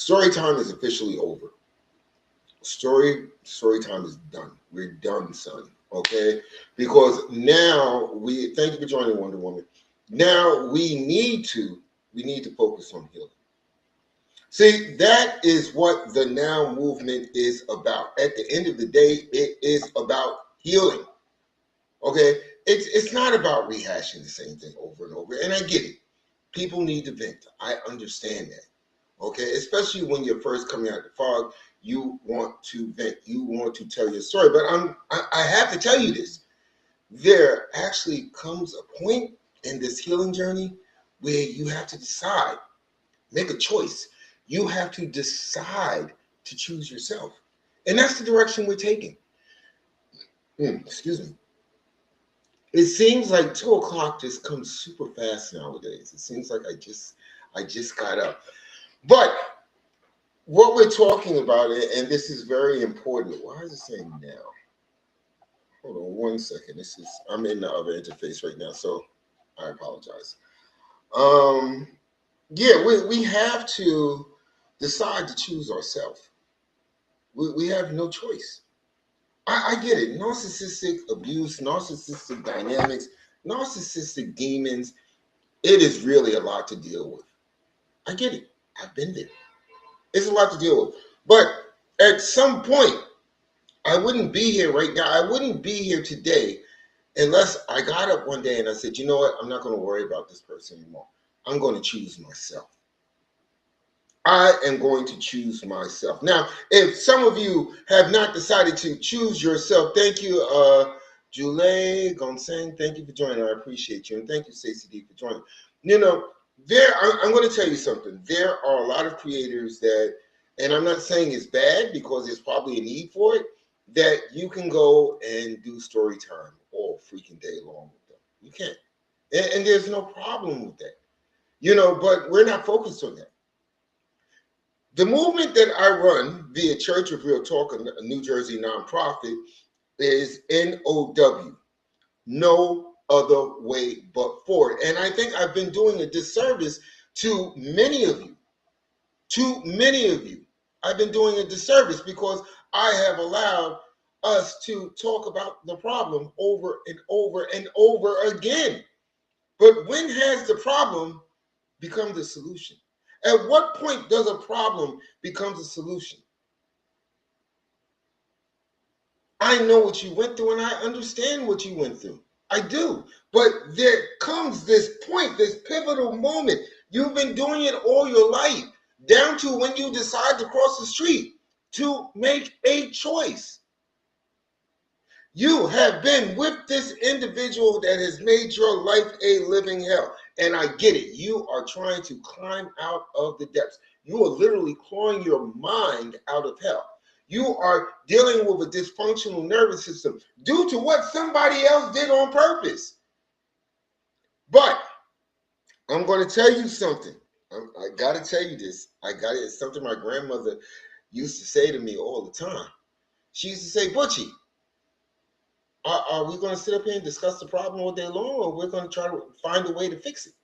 Story time is officially over. Story time is done. We're done, son. Okay? Because now we thank you for joining Wonder Woman. Now we need to focus on healing. See, that is what the now movement is about. At the end of the day, it is about healing. Okay? It's not about rehashing the same thing over and over. And I get it. People need to vent. I understand that. Okay, especially when you're first coming out of the fog, you want to vent, you want to tell your story. But I have to tell you this. There actually comes a point in this healing journey where you have to decide, make a choice. You have to decide to choose yourself. And that's the direction we're taking. Excuse me. It seems like 2 o'clock just comes super fast nowadays. It seems like I just got up. But what we're talking about, and this is very important. Why is it saying now? Hold on 1 second. I'm in the other interface right now, so I apologize. Um, yeah, we have to decide to choose ourselves. We have no choice. I get it. Narcissistic abuse, narcissistic dynamics, narcissistic demons. It is really a lot to deal with. I get it. I've been there. It's a lot to deal with. But at some point, I wouldn't be here right now. I wouldn't be here today unless I got up one day and I said, you know what? I'm not going to worry about this person anymore. I'm going to choose myself. I am going to choose myself. Now, if some of you have not decided to choose yourself, thank you, Julie Gonseng. Thank you for joining. I appreciate you. And thank you, Stacey D, for joining. You know, I'm going to tell you something. There are a lot of creators that, and I'm not saying it's bad because there's probably a need for it, that you can go and do story time all freaking day long with them. You can. And there's no problem with that. But we're not focused on that. The movement that I run via Church of Real Talk, a New Jersey nonprofit, is NOW. No other way but forward. And I think I've been doing a disservice to many of you. To many of you. I've been doing a disservice because I have allowed us to talk about the problem over and over and over again. But when has the problem become the solution? At what point does a problem become a solution? I know what you went through and I understand what you went through. I do. But there comes this point, this pivotal moment. You've been doing it all your life, down to when you decide to cross the street to make a choice. You have been with this individual that has made your life a living hell. And I get it. You are trying to climb out of the depths. You are literally clawing your mind out of hell. You are dealing with a dysfunctional nervous system due to what somebody else did on purpose. But I'm going to tell you something. I got to tell you this. It's something my grandmother used to say to me all the time. She used to say, Butchie, are we going to sit up here and discuss the problem all day long, or we're going to try to find a way to fix it?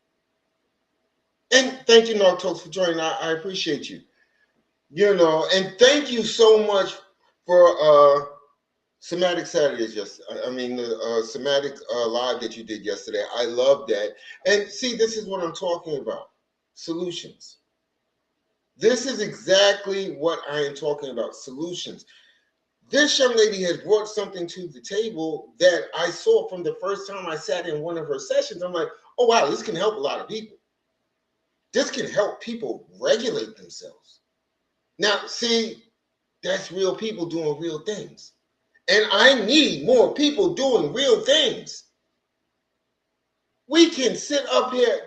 And thank you, Narcotics, for joining. I appreciate you. And thank you so much for Somatic Saturdays. The Somatic Live that you did yesterday. I love that. And see, this is what I'm talking about. Solutions. This is exactly what I am talking about. Solutions. This young lady has brought something to the table that I saw from the first time I sat in one of her sessions. I'm like, oh, wow, this can help a lot of people. This can help people regulate themselves. Now, see, that's real people doing real things. And I need more people doing real things. We can sit up here.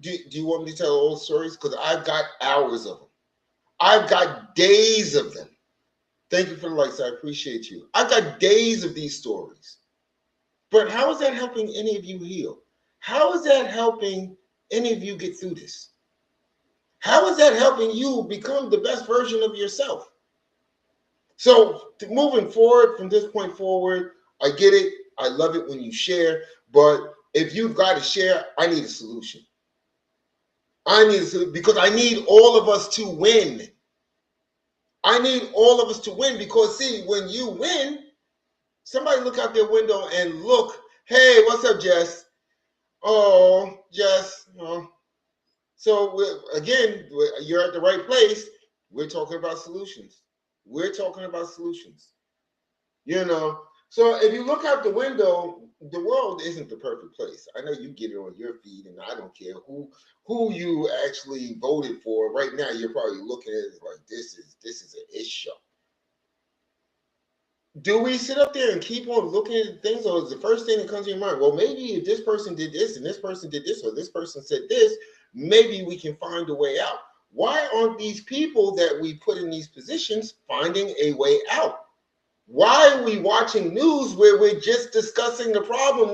Do you want me to tell old stories? Because I've got hours of them. I've got days of them. Thank you for the likes. I appreciate you. I've got days of these stories. But how is that helping any of you heal? How is that helping any of you get through this? How is that helping you become the best version of yourself? So moving forward, from this point forward, I get it. I love it when you share. But if you've got to share, I need a solution. I need to, because I need all of us to win. I need all of us to win because, see, when you win, somebody look out their window and look, hey, what's up, Jess? Oh, Jess. Oh. So, again, you're at the right place. We're talking about solutions. We're talking about solutions. You know, so if you look out the window, the world isn't the perfect place. I know you get it on your feed, and I don't care who you actually voted for. Right now, you're probably looking at it like this is an issue. Do we sit up there and keep on looking at things, or is the first thing that comes to your mind, well, maybe if this person did this and this person did this, or this person said this, maybe we can find a way out? Why aren't these people that we put in these positions finding a way out? Why are we watching news where we're just discussing the problem?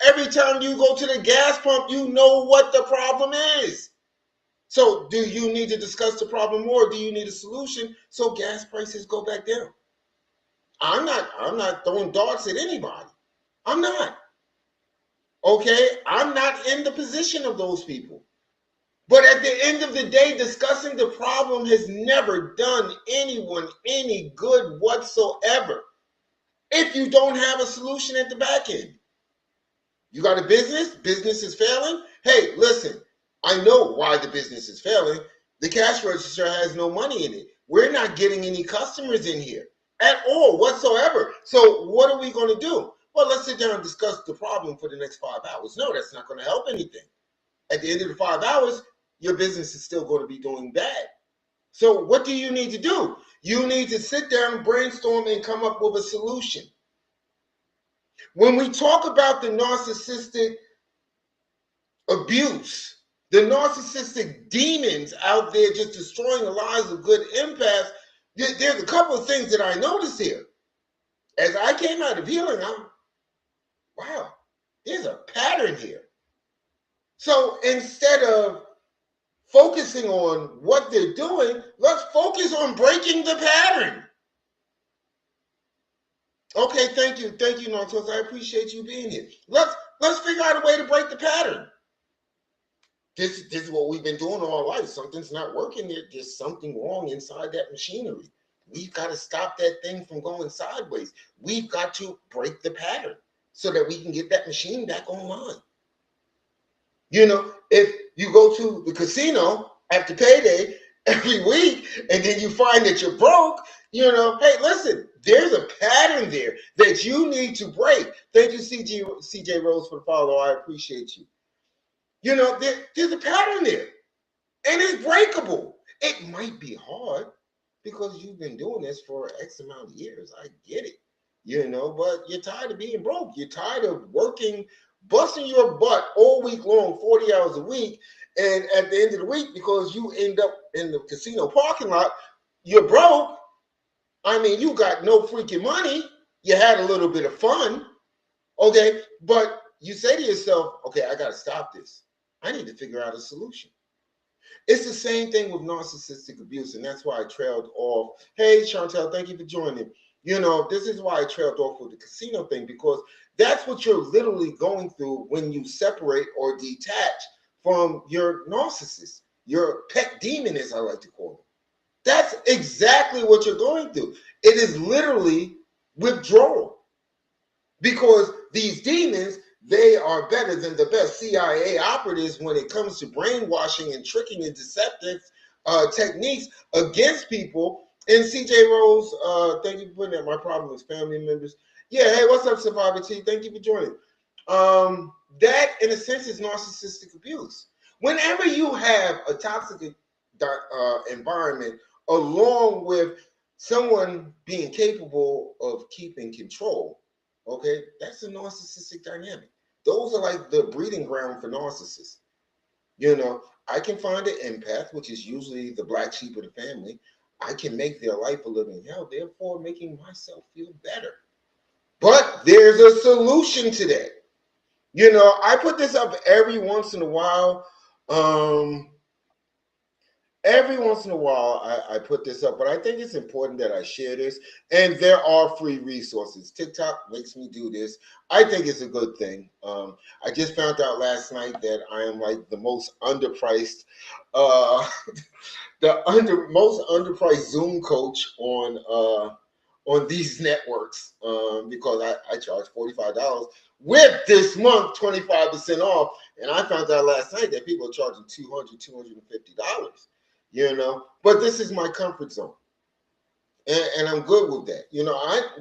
Every time you go to the gas pump, you know what the problem is. So do you need to discuss the problem more? Do you need a solution so gas prices go back down? I'm not throwing darts at anybody. I'm not. Okay? I'm not in the position of those people. But at the end of the day, discussing the problem has never done anyone any good whatsoever. If you don't have a solution at the back end, you got a business is failing. Hey, listen, I know why the business is failing. The cash register has no money in it. We're not getting any customers in here at all whatsoever. So what are we going to do? Well, let's sit down and discuss the problem for the next 5 hours. No, that's not going to help anything. At the end of the 5 hours, your business is still going to be doing bad. So what do you need to do? You need to sit down, brainstorm, and come up with a solution. When we talk about the narcissistic abuse, the narcissistic demons out there just destroying the lives of good empaths, there's a couple of things that I noticed here. As I came out of healing, wow, there's a pattern here. So instead of focusing on what they're doing, let's focus on breaking the pattern. Okay, thank you, Nautilus. I appreciate you being here. Let's figure out a way to break the pattern. This is what we've been doing all our life. Something's not working. There's something wrong inside that machinery. We've got to stop that thing from going sideways. We've got to break the pattern so that we can get that machine back online. You know, if you go to the casino after payday every week and then you find that you're broke, you know, hey, listen, there's a pattern there that you need to break. Thank you, CJ Rose, for the follow. I appreciate you. You know, there's a pattern there, and it's breakable. It might be hard because you've been doing this for X amount of years. I get it, you know, but you're tired of being broke. You're tired of working, busting your butt all week long, 40 hours a week, and at the end of the week, because you end up in the casino parking lot, you're broke. I mean, you got no freaking money. You had a little bit of fun, okay, but you say to yourself, okay, I got to stop this. I need to figure out a solution. It's the same thing with narcissistic abuse, and that's why I trailed off. Hey, Chantel, thank you for joining. You know, this is why I trailed off with the casino thing, because that's what you're literally going through when you separate or detach from your narcissist, your pet demon, as I like to call it. That's exactly what you're going through. It is literally withdrawal, because these demons, they are better than the best CIA operatives when it comes to brainwashing and tricking and deceptive techniques against people. And CJ Rose, thank you for putting that. My problem is family members. Yeah, hey, what's up, Survivor T? Thank you for joining. That, in a sense, is narcissistic abuse. Whenever you have a toxic environment, along with someone being capable of keeping control, okay, that's a narcissistic dynamic. Those are like the breeding ground for narcissists. You know, I can find an empath, which is usually the black sheep of the family. I can make their life a living hell, therefore making myself feel better. But there's a solution to that. You know, I put this up every once in a while. every once in a while I put this up, but I think it's important that I share this. And there are free resources. TikTok makes me do this. I think it's a good thing. I just found out last night that I am like the most underpriced, uh, most underpriced Zoom coach on these networks, because I charge $45 with this month 25% off. And I found out last night that people are charging $250. But this is my comfort zone, and I'm good with that.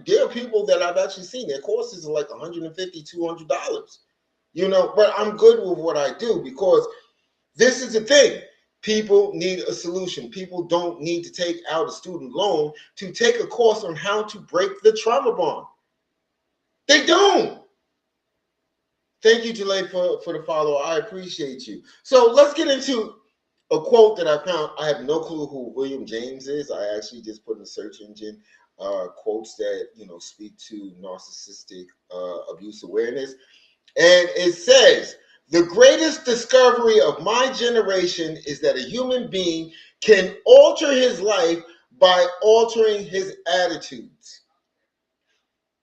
There are people that I've actually seen, their courses are like $150, $200. But I'm good with what I do, because this is the thing. People need a solution. People don't need to take out a student loan to take a course on how to break the trauma bond. They don't. Thank you, Jalay, for the follow. I appreciate you. So let's get into a quote that I found. I have no clue who William James is. I actually just put in the search engine quotes that speak to narcissistic abuse awareness. And it says, the greatest discovery of my generation is that a human being can alter his life by altering his attitudes.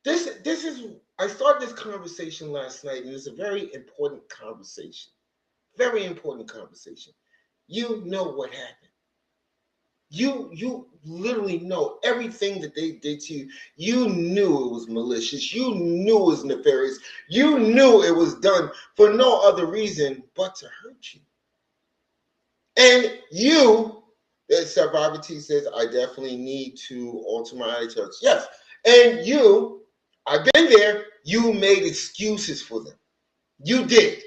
This is, I started this conversation last night, and it's a very important conversation. Very important conversation. You know what happened. You literally know everything that they did to you. You knew it was malicious. You knew it was nefarious. You knew it was done for no other reason but to hurt you. And you, Survivor T says, I definitely need to alter my attitudes. Yes. And you, I've been there, you made excuses for them. You did.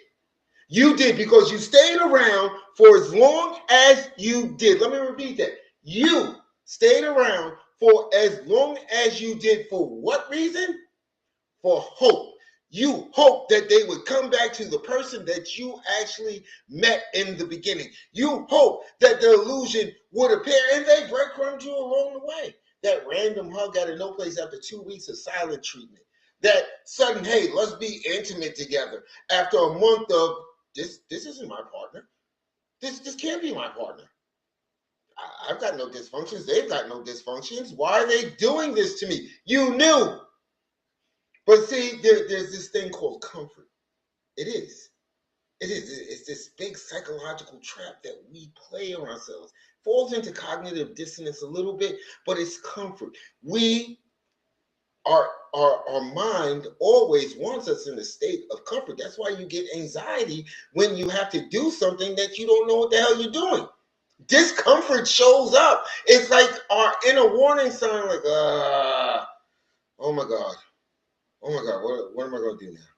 You did, because you stayed around for as long as you did. Let me repeat that. You stayed around for as long as you did. For what reason? For hope. You hoped that they would come back to the person that you actually met in the beginning. You hoped that the illusion would appear, and they breadcrumbed you along the way. That random hug out of no place after 2 weeks of silent treatment. That sudden, hey, let's be intimate together. After a month of, this isn't my partner. This can't be my partner. I've got no dysfunctions. They've got no dysfunctions. Why are they doing this to me? You knew. But see, there's this thing called comfort. It is. It is. It's this big psychological trap that we play on ourselves. Falls into cognitive dissonance a little bit, but it's comfort. Our mind always wants us in a state of comfort. That's why you get anxiety when you have to do something that you don't know what the hell you're doing. Discomfort shows up. It's like our inner warning sign, like, oh my God, what am I going to do now?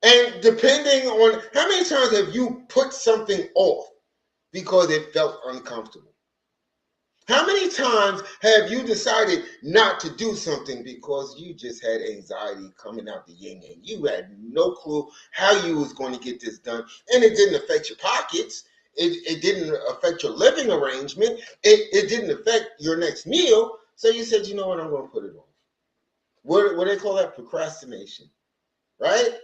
And depending on how many times have you put something off because it felt uncomfortable? How many times have you decided not to do something because you just had anxiety coming out the yin and you had no clue how you was going to get this done, and it didn't affect your pockets, it didn't affect your living arrangement, it didn't affect your next meal, so you said, you know what, I'm going to put it off. What do they call that? Procrastination, right?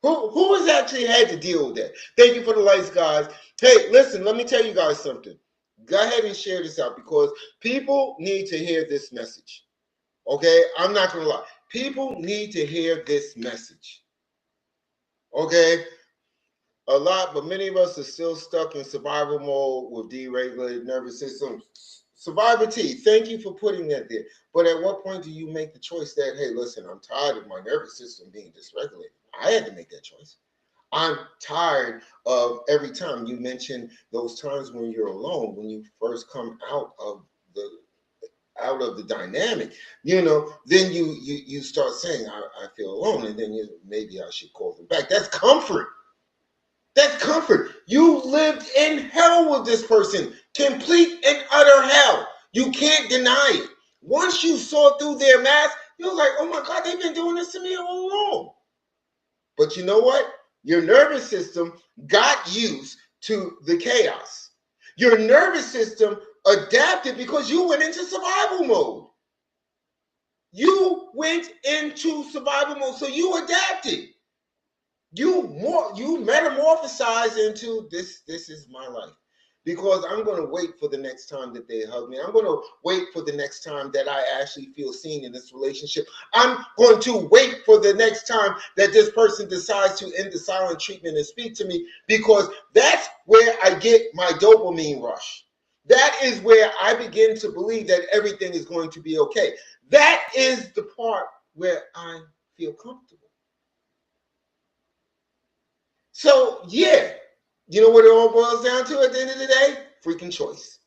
Who has actually had to deal with that? Thank you for the lights, guys. Hey, listen, let me tell you guys something. Go ahead and share this out, because people need to hear this message. Okay? I'm not going to lie. People need to hear this message. Okay? A lot, but many of us are still stuck in survival mode with deregulated nervous systems. Survivor T, thank you for putting that there. But at what point do you make the choice that, hey, listen, I'm tired of my nervous system being dysregulated? I had to make that choice. I'm tired of every time you mention those times when you're alone, when you first come out of the dynamic, then you start saying, I feel alone, and then maybe I should call them back. That's comfort. That's comfort. You lived in hell with this person, complete and utter hell. You can't deny it. Once you saw through their mask, you was like, oh my God, they've been doing this to me all along. But you know what? Your nervous system got used to the chaos. Your nervous system adapted because you went into survival mode. You went into survival mode, so you adapted. You metamorphosized into this is my life. because I'm going to wait for the next time that they hug me. I'm going to wait for the next time that I actually feel seen in this relationship. I'm going to wait for the next time that this person decides to end the silent treatment and speak to me, because that's where I get my dopamine rush. That is where I begin to believe that everything is going to be okay. That is the part where I feel comfortable. So, yeah, you know what it all boils down to at the end of the day? Freaking choice.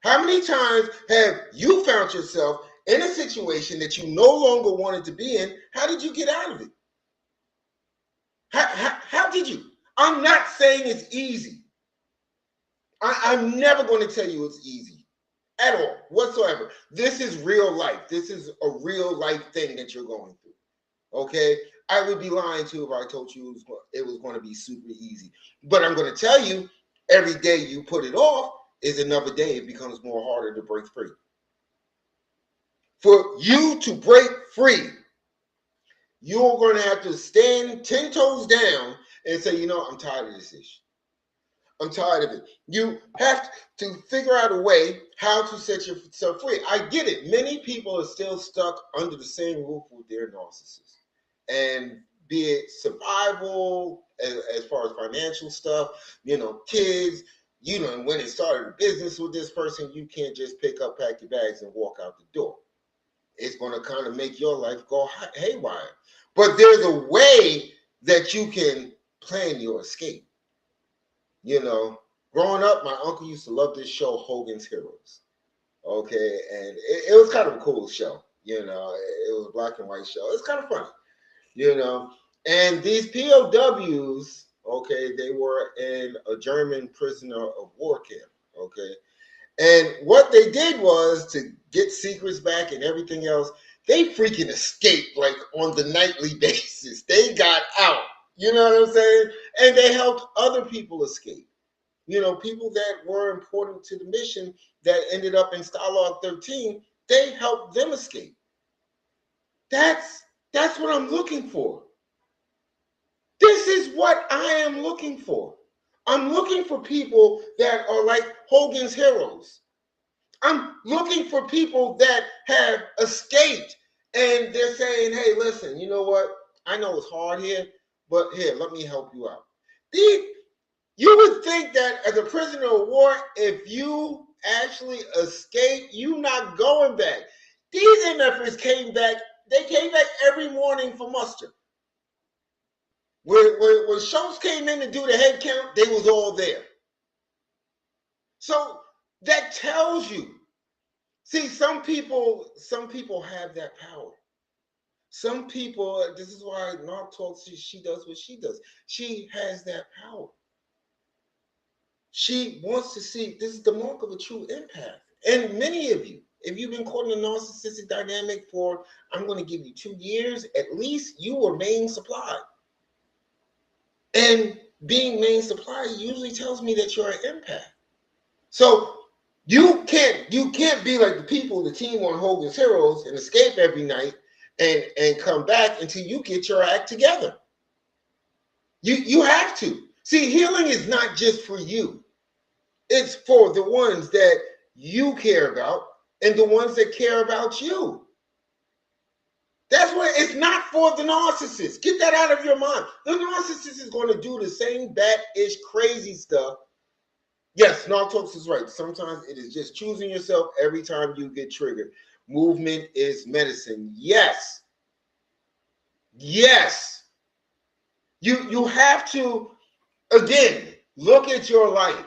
How many times have you found yourself in a situation that you no longer wanted to be in? How did you get out of it? How did you? I'm not saying it's easy. I'm never going to tell you it's easy at all, whatsoever. This is real life. This is a real life thing that you're going through. Okay? I would be lying too if I told you it was going to be super easy. But I'm going to tell you, every day you put it off is another day it becomes more harder to break free. For you to break free, you're going to have to stand 10 toes down and say, I'm tired of this issue. I'm tired of it. You have to figure out a way how to set yourself free. I get it. Many people are still stuck under the same roof with their narcissist. And be it survival, as far as financial stuff, kids, when it started a business with this person, you can't just pick up, pack your bags, and walk out the door. It's going to kind of make your life go haywire. But there's a way that you can plan your escape. Growing up, my uncle used to love this show, Hogan's Heroes. Okay, and it was kind of a cool show. It was a black and white show. It's kind of funny, And these POWs, okay, they were in a German prisoner of war camp. Okay, and what they did was to get secrets back and everything else. They freaking escaped like on the nightly basis. They got out. You know what I'm saying? And they helped other people escape. People that were important to the mission that ended up in Stalag 13, they helped them escape. That's what I'm looking for. This is what I am looking for. I'm looking for people that are like Hogan's Heroes. I'm looking for people that have escaped and they're saying, hey, listen, you know what? I know it's hard here, but here, let me help you out. You would think that as a prisoner of war, if you actually escape, you're not going back. These MFers came back. They came back every morning for muster. When Schultz came in to do the head count, they was all there. So that tells you. See, some people have that power. Some people, this is why Narc talks, she does what she does. She has that power. She wants to see, this is the mark of a true empath. And many of you, if you've been caught in a narcissistic dynamic for, I'm going to give you 2 years, at least you were main supplied. And being main supplied usually tells me that you're an empath. So you can't be like the people, the team on Hogan's Heroes, and escape every night and come back until you get your act together. You have to. See, healing is not just for you. It's for the ones that you care about and the ones that care about you. That's what it's not for the narcissist. Get that out of your mind. The narcissist is going to do the same bat-ish crazy stuff. Yes, Narcotics is right. Sometimes it is just choosing yourself every time you get triggered. Movement is medicine. Yes. Yes. You have to, again, look at your life.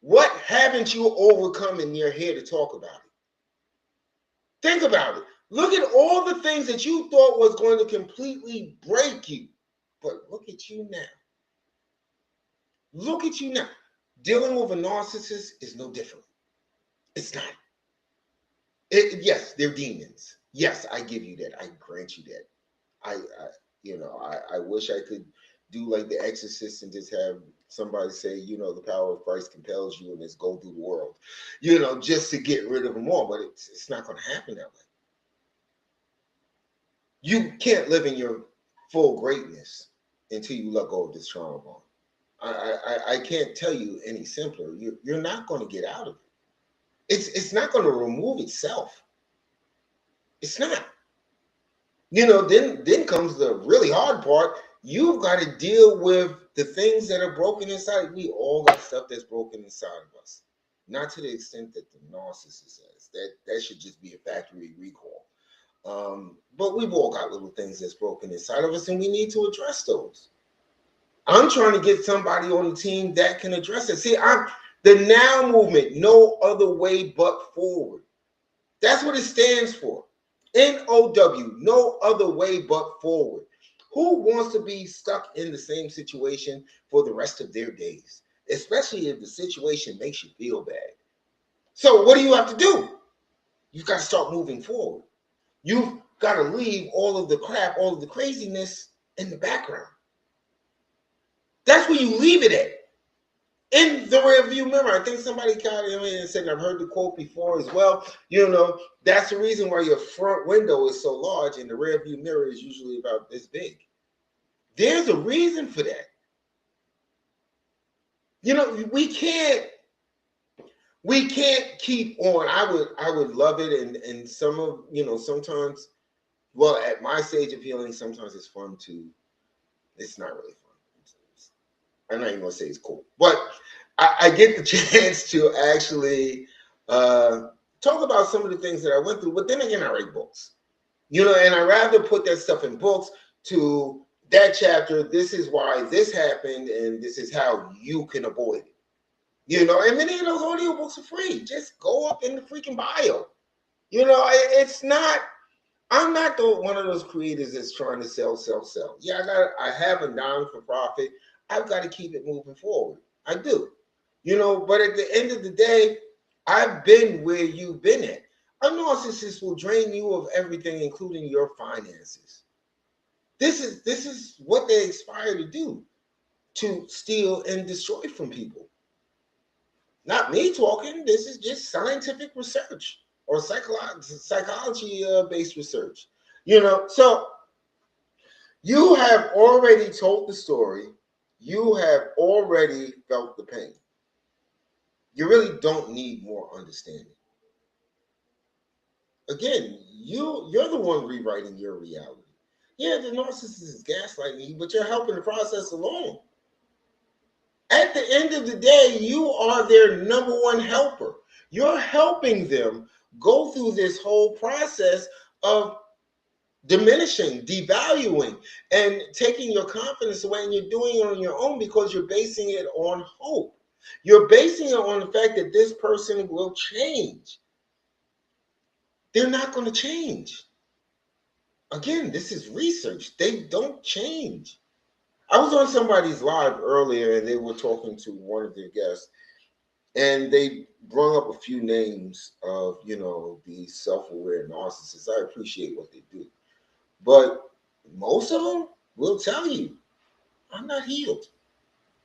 What haven't you overcome and you're here to talk about it? Think about it. Look at all the things that you thought was going to completely break you. But look at you now. Look at you now. Dealing with a narcissist is no different. It's not. Yes, they're demons. Yes, I give you that. I grant you that. I wish I could do like the Exorcist and just have somebody say, the power of Christ compels you and let's go through the world, just to get rid of them all. But it's not going to happen that way. You can't live in your full greatness until you let go of this trauma bond. I can't tell you any simpler. You're not going to get out of it. It's not going to remove itself. It's not. Then comes the really hard part. You've got to deal with the things that are broken inside. We all got stuff that's broken inside of us. Not to the extent that the narcissist says. That should just be a factory recall. But we've all got little things that's broken inside of us, and we need to address those. I'm trying to get somebody on the team that can address it. See, I'm the now movement, no other way but forward. That's what it stands for. NOW, no other way but forward. Who wants to be stuck in the same situation for the rest of their days, especially if the situation makes you feel bad? So, what do you have to do? You've got to start moving forward. You've got to leave all of the crap, all of the craziness in the background. That's where you leave it at. In the rearview mirror. I think somebody came in and said, and I've heard the quote before as well, that's the reason why your front window is so large and the rearview mirror is usually about this big. There's a reason for that. We can't keep on. I would love it, and some of sometimes, well, at my stage of healing, sometimes it's fun to. It's not really fun. I'm not even gonna say it's cool, but I get the chance to actually talk about some of the things that I went through. But then again, I write books, and I rather put that stuff in books to that chapter. This is why this happened, and this is how you can avoid it. And many of those audiobooks are free. Just go up in the freaking bio. It's not. I'm not one of those creators that's trying to sell. Yeah, I have a non-for-profit. I've got to keep it moving forward. I do. But at the end of the day, I've been where you've been at. A narcissist will drain you of everything, including your finances. This is what they aspire to do, to steal and destroy from people. Not me talking. This is just scientific research or psychology-based research. So you have already told the story. You have already felt the pain. You really don't need more understanding. Again, you're the one rewriting your reality. Yeah, the narcissist is gaslighting you, but you're helping the process along. At the end of the day, you are their number one helper. You're helping them go through this whole process of diminishing, devaluing, and taking your confidence away, and you're doing it on your own because you're basing it on hope. You're basing it on the fact that this person will change. They're not going to change. Again, this is research. They don't change. I was on somebody's live earlier and they were talking to one of their guests and they brought up a few names of, these self-aware narcissists. I appreciate what they do. But most of them will tell you, I'm not healed.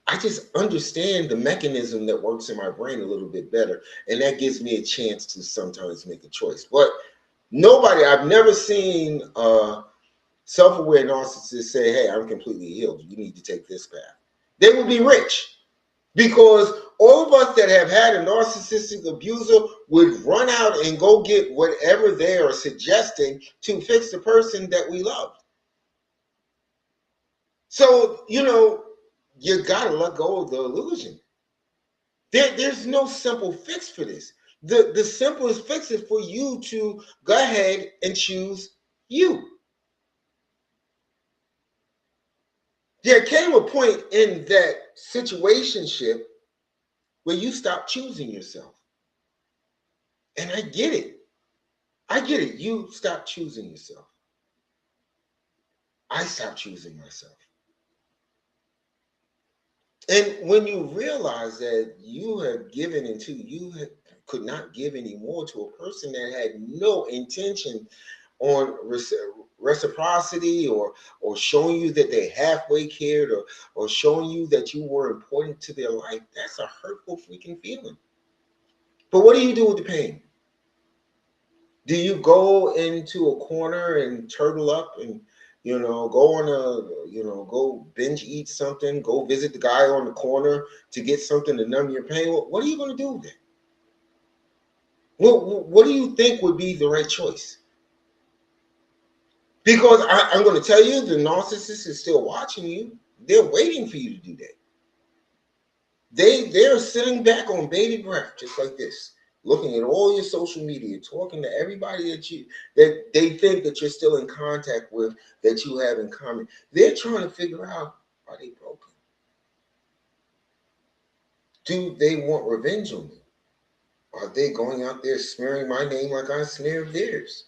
I just understand the mechanism that works in my brain a little bit better. And that gives me a chance to sometimes make a choice. But I've never seen self-aware narcissists say, hey, I'm completely healed. You need to take this path. They would be rich because all of us that have had a narcissistic abuser would run out and go get whatever they are suggesting to fix the person that we loved. So, you got to let go of the illusion. There's no simple fix for this. The simplest fix is for you to go ahead and choose you. There came a point in that situationship where you stop choosing yourself. And I get it. You stop choosing yourself. I stopped choosing myself. And when you realize that you have given until could not give anymore to a person that had no intention on reciprocity or showing you that they halfway cared or showing you that you were important to their life, that's a hurtful freaking feeling. But what do you do with the pain? Do you go into a corner and turtle up and Go on go binge eat something, go visit the guy on the corner to get something to numb your pain. What are you going to do then? What do you think would be the right choice? Because I'm going to tell you, the narcissist is still watching you. They're waiting for you to do that. They're sitting back on bated breath, just like this, looking at all your social media, talking to everybody that they think that you're still in contact with, that you have in common. They're trying to figure out, are they broken? Do they want revenge on me? Are they going out there smearing my name like I smeared theirs?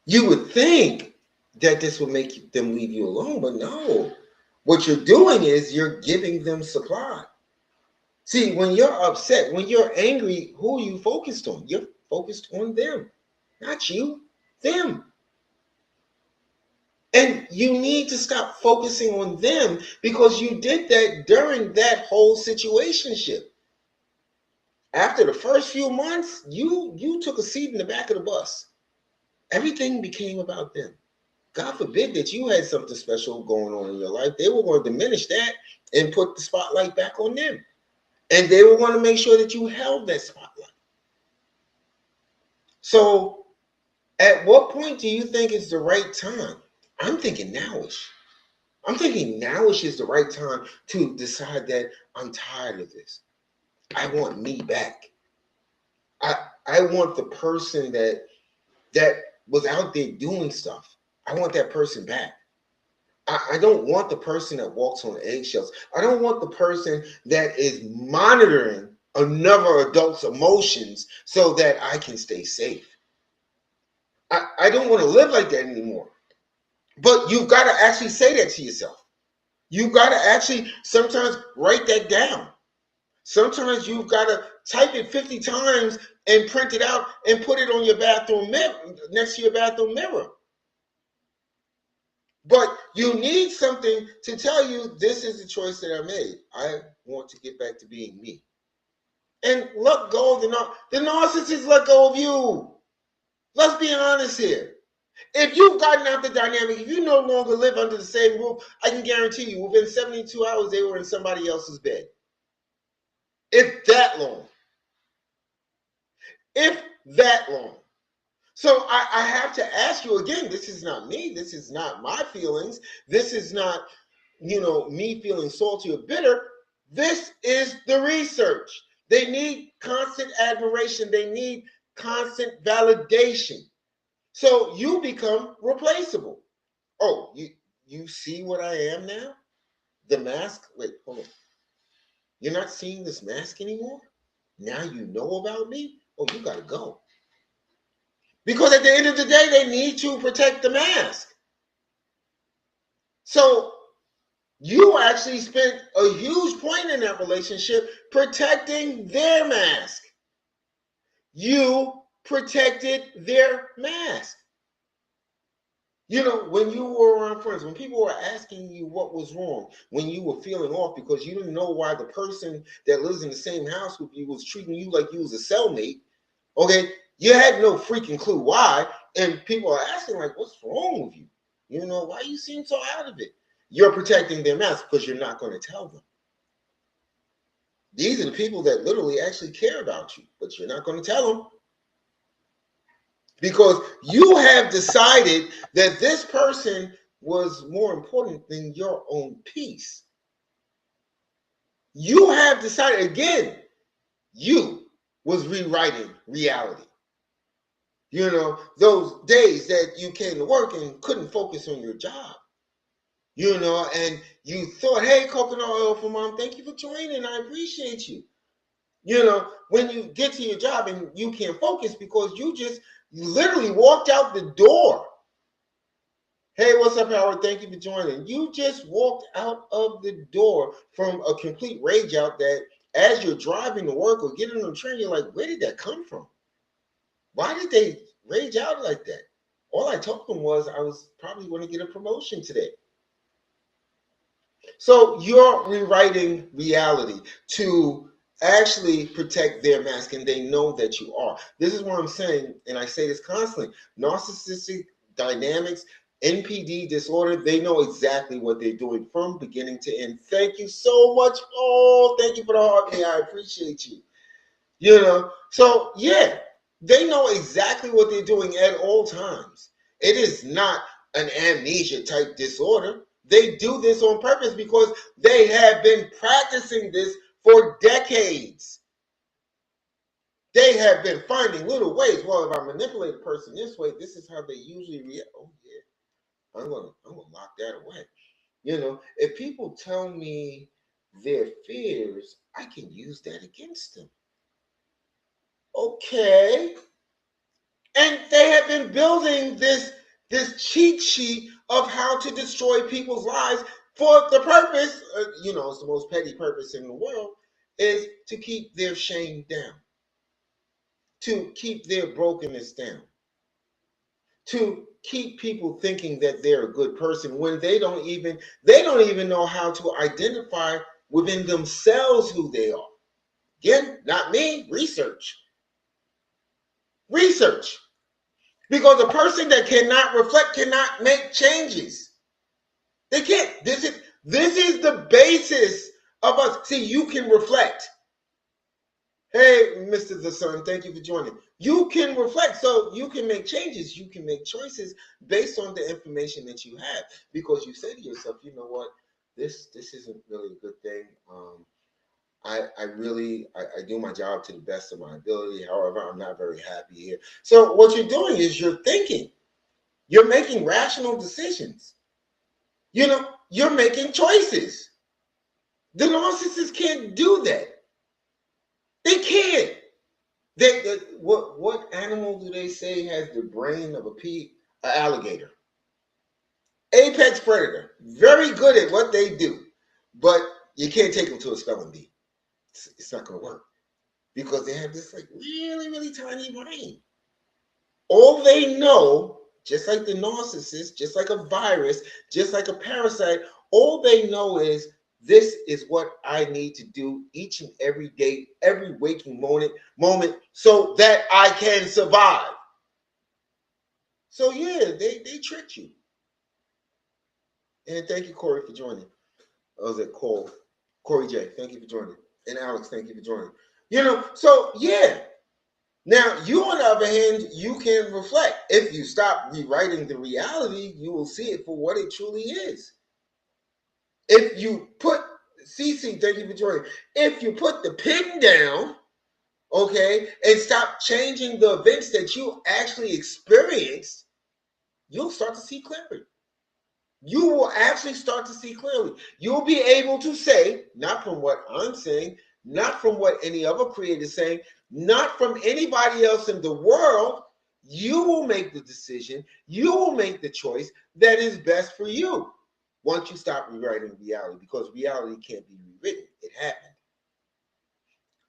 You would think that this would make them leave you alone, but no. What you're doing is you're giving them supply. See, when you're upset, when you're angry, who are you focused on? You're focused on them, not you, them. And you need to stop focusing on them because you did that during that whole situationship. After the first few months, you took a seat in the back of the bus. Everything became about them. God forbid that you had something special going on in your life. They were going to diminish that and put the spotlight back on them. And they were going to make sure that you held that spotlight. So at what point do you think is the right time? I'm thinking nowish. I'm thinking nowish is the right time to decide that I'm tired of this. I want me back. I want the person that was out there doing stuff. I want that person back. I don't want the person that walks on eggshells. I don't want the person that is monitoring another adult's emotions so that I can stay safe. I don't want to live like that anymore. But you've got to actually say that to yourself. You've got to actually sometimes write that down. Sometimes you've got to type it 50 times and print it out and put it on your bathroom mirror, next to your bathroom mirror. But you need something to tell you this is the choice that I made. I want to get back to being me. And let go of the narcissist let go of you. Let's be honest here. If you've gotten out the dynamic, if you no longer live under the same roof, I can guarantee you within 72 hours they were in somebody else's bed. If that long. If that long. So I have to ask you again, this is not me. This is not my feelings. This is not, me feeling salty or bitter. This is the research. They need constant admiration. They need constant validation. So you become replaceable. Oh, you see what I am now? The mask? Wait, hold on. You're not seeing this mask anymore? Now you know about me? Oh, you gotta go. Because at the end of the day, they need to protect the mask. So you actually spent a huge point in that relationship protecting their mask. You protected their mask. When you were around friends, when people were asking you what was wrong, when you were feeling off because you didn't know why the person that lives in the same house with you was treating you like you was a cellmate, okay, you had no freaking clue why, and people are asking like, what's wrong with you? Why you seem so out of it? You're protecting their mask because you're not going to tell them. These are the people that literally actually care about you, but you're not going to tell them. Because you have decided that this person was more important than your own peace. You have decided, again, you was rewriting reality. Those days that you came to work and couldn't focus on your job. And you thought, hey, coconut oil for mom, thank you for joining. I appreciate you. When you get to your job and you can't focus because you literally walked out the door. Hey, what's up, Howard? Thank you for joining. You just walked out of the door from a complete rage out that as you're driving to work or getting on the train, you're like, where did that come from? Why did they rage out like that? All I told them was I was probably going to get a promotion today. So you're rewriting reality to actually protect their mask, and they know that you are. This is what I'm saying, and I say this constantly. Narcissistic dynamics NPD disorder, they know exactly what they're doing from beginning to end. Thank you so much. Oh, thank you for the heart. Yeah, I appreciate you. You know, so yeah, they know exactly what they're doing at all times. It is not an amnesia type disorder. They do this on purpose because they have been practicing this for decades. They have been finding little ways. Well, if I manipulate a person this way, this is how they usually react. Oh yeah, I'm gonna lock that away. You know, if people tell me their fears, I can use that against them. Okay. And they have been building this cheat sheet of how to destroy people's lives for the purpose, it's the most petty purpose in the world, is to keep their shame down, to keep their brokenness down, to keep people thinking that they're a good person when they don't even know how to identify within themselves who they are. Again, not me, research. Research. Because a person that cannot reflect cannot make changes. They can't. This is the basis of us. See, you can reflect. Hey, Mr. The Sun, thank you for joining. You can reflect, so you can make changes. You can make choices based on the information that you have. Because you say to yourself, you know what, this isn't really a good thing. I do my job to the best of my ability. However, I'm not very happy here. So what you're doing is you're thinking. You're making rational decisions. You're making choices. The narcissists can't do that. They can't. What animal do they say has the brain of an alligator? Apex predator. Very good at what they do. But you can't take them to a spelling bee. It's not going to work. Because they have this like really, really tiny brain. All they know, just like the narcissist, just like a virus, just like a parasite, all they know is this is what I need to do each and every day, every waking moment, so that I can survive. So yeah, they tricked you. And thank you, Corey, for joining. Was it Corey J? Thank you for joining. And Alex, thank you for joining. So yeah. Now, you, on the other hand, you can reflect. If you stop rewriting the reality, you will see it for what it truly is. If you put, CC, thank you for joining. If you put the pen down, okay, and stop changing the events that you actually experienced, you'll start to see clearly. You will actually start to see clearly. You'll be able to say, not from what I'm saying, not from what any other creator is saying, not from anybody else in the world. You will make the decision. You will make the choice that is best for you once you stop rewriting reality, because reality can't be rewritten. It happened.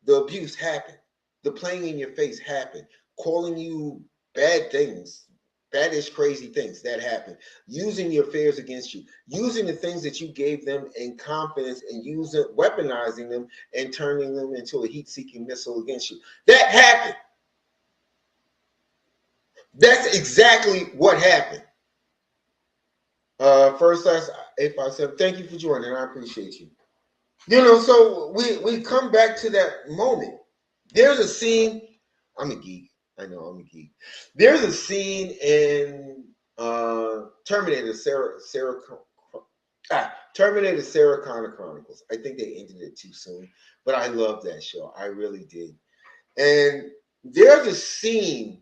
The abuse happened. The playing in your face happened. Calling you bad things, badish, crazy things, that happened. Using your fears against you. Using the things that you gave them in confidence and weaponizing them and turning them into a heat-seeking missile against you. That happened. That's exactly what happened. First class 857, thank you for joining. I appreciate you. So we come back to that moment. There's a scene. I'm a geek. I know I'm a geek. There's a scene in Terminator Terminator Sarah Connor Chronicles. I think they ended it too soon, but I love that show. I really did. And there's a scene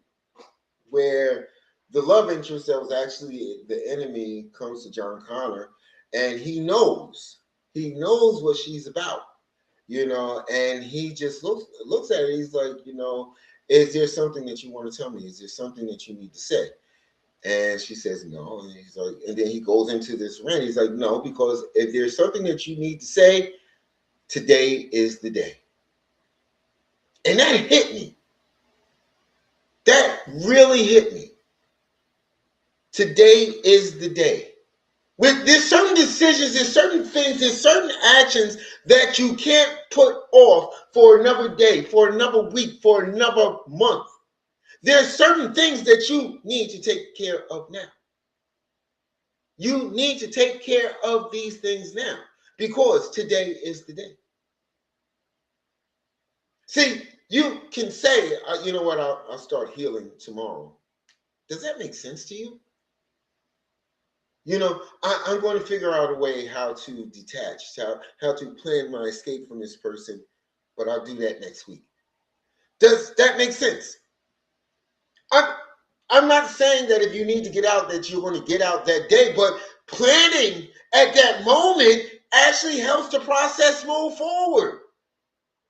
where the love interest that was actually the enemy comes to John Connor, and he knows what she's about, and he just looks at it. He's like, is there something that you want to tell me? Is there something that you need to say? And she says no. And he's like, and then he goes into this rant. He's like, no, because if there's something that you need to say, today is the day. And that hit me. That really hit me. Today is the day. There's certain decisions, there's certain things, there's certain actions that you can't put off for another day, for another week, for another month. There's certain things that you need to take care of now. You need to take care of these things now because today is the day. See, you can say, you know what, I'll start healing tomorrow. Does that make sense to you? I'm going to figure out a way how to detach, how to plan my escape from this person, but I'll do that next week. Does that make sense? I'm, I'm not saying that if you need to get out that you're going to get out that day, but planning at that moment actually helps the process move forward.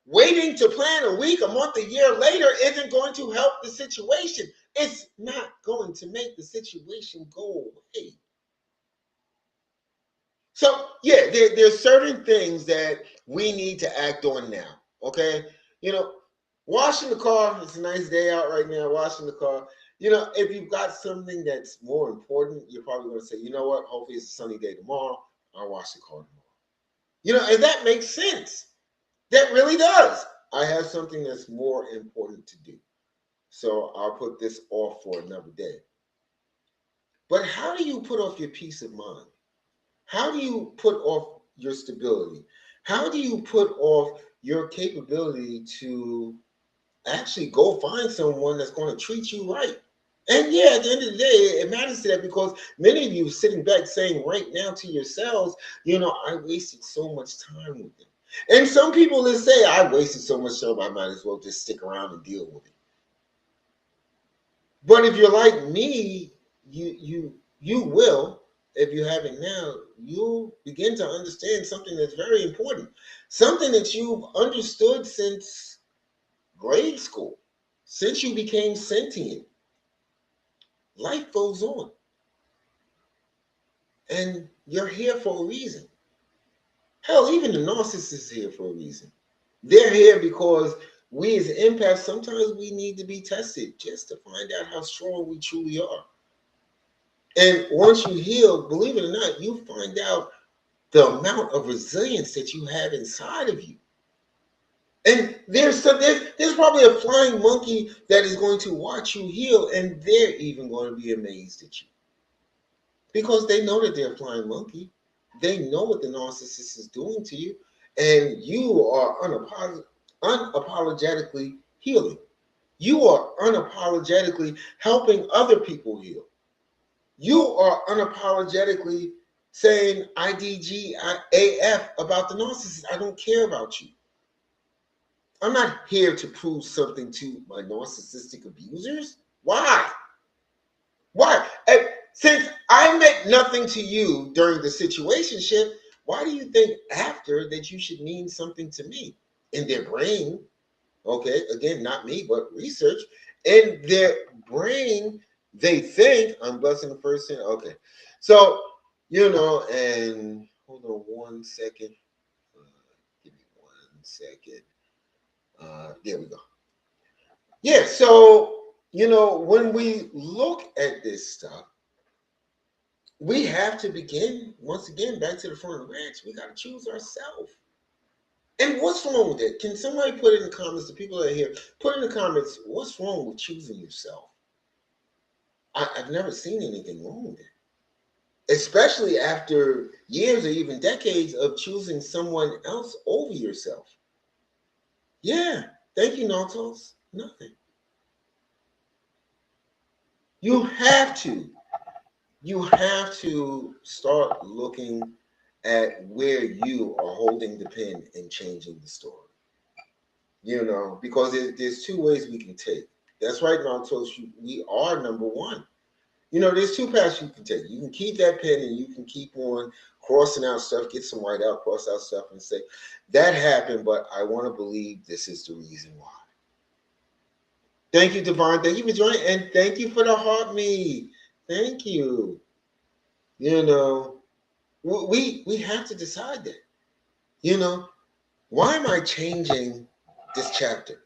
Waiting to plan a week, a month, a year later isn't going to help the situation. It's not going to make the situation go away. So, yeah, there's certain things that we need to act on now. Okay? You know, washing the car, it's a nice day out right now, washing the car. If you've got something that's more important, you're probably going to say, you know what, hopefully it's a sunny day tomorrow. I'll wash the car tomorrow. And that makes sense. That really does. I have something that's more important to do. So I'll put this off for another day. But how do you put off your peace of mind? How do you put off your stability? How do you put off your capability to actually go find someone that's going to treat you right? And yeah, at the end of the day, it matters to that because many of you sitting back saying right now to yourselves, I wasted so much time with them. And some people that say, I wasted so much time, I might as well just stick around and deal with it. But if you're like me, you will, if you haven't now, you'll begin to understand something that's very important. Something that you've understood since grade school, since you became sentient. Life goes on. And you're here for a reason. Hell, even the narcissist is here for a reason. They're here because we as empaths, sometimes we need to be tested just to find out how strong we truly are. And once you heal, believe it or not, you find out the amount of resilience that you have inside of you. And there's probably a flying monkey that is going to watch you heal, and they're even going to be amazed at you. Because they know that they're a flying monkey. They know what the narcissist is doing to you, and you are unapologetically healing. You are unapologetically helping other people heal. You are unapologetically saying IDGAF about the narcissist. I don't care about you. I'm not here to prove something to my narcissistic abusers. Why? Why? And since I meant nothing to you during the situationship, why do you think after that you should mean something to me? In their brain, okay, again, not me, but research, in their brain, they think I'm blessing the person. Okay. So, and hold on one second. Give me 1 second. There we go. Yeah, so, when we look at this stuff, we have to begin, once again, back to the front of the ranch. We got to choose ourselves. And what's wrong with it? Can somebody put in the comments, the people that are here, put in the comments, what's wrong with choosing yourself? I've never seen anything wrong with it. Especially after years or even decades of choosing someone else over yourself. Yeah. Thank you, Nautos. Nothing. You have to. You have to start looking at where you are holding the pen and changing the story. Because there's two ways we can take. That's right, Nautos. We are number one. There's two paths you can take. You can keep that pen and you can keep on crossing out stuff, get some white out, cross out stuff, and say, that happened, but I want to believe this is the reason why. Thank you, Devon. Thank you for joining, and thank you for the heart me. Thank you. We have to decide that. Why am I changing this chapter?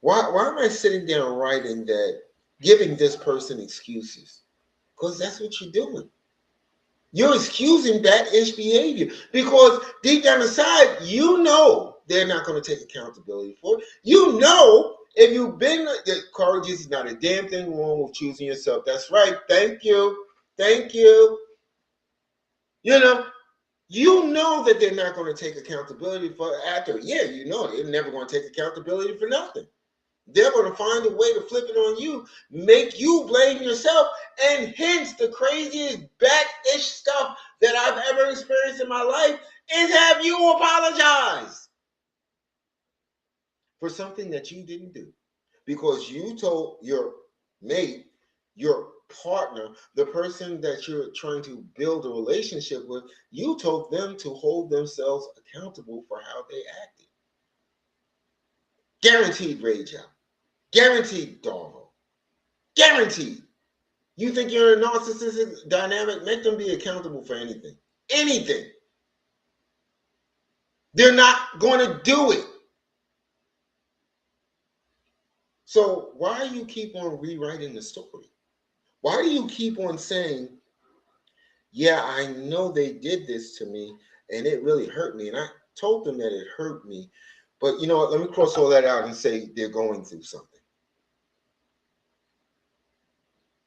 Why am I sitting down writing that, giving this person excuses? Because that's what you're doing. You're excusing bad-ish behavior because deep down inside, they're not going to take accountability for it. If you've been, courage is not a damn thing wrong with choosing yourself. That's right. Thank you. Thank you. You know, you know that they're not going to take accountability for after. Yeah, you know they're never going to take accountability for nothing. They're going to find a way to flip it on you, make you blame yourself, and hence the craziest back-ish stuff that I've ever experienced in my life is have you apologize for something that you didn't do because you told your mate, your partner, the person that you're trying to build a relationship with, you told them to hold themselves accountable for how they acted. Guaranteed rage out. Guaranteed dog. Guaranteed. You think you're in a narcissistic dynamic? Make them be accountable for anything. Anything. They're not going to do it. So why do you keep on rewriting the story? Why do you keep on saying, yeah, I know they did this to me and it really hurt me. And I told them that it hurt me. But you know what? Let me cross all that out and say they're going through something.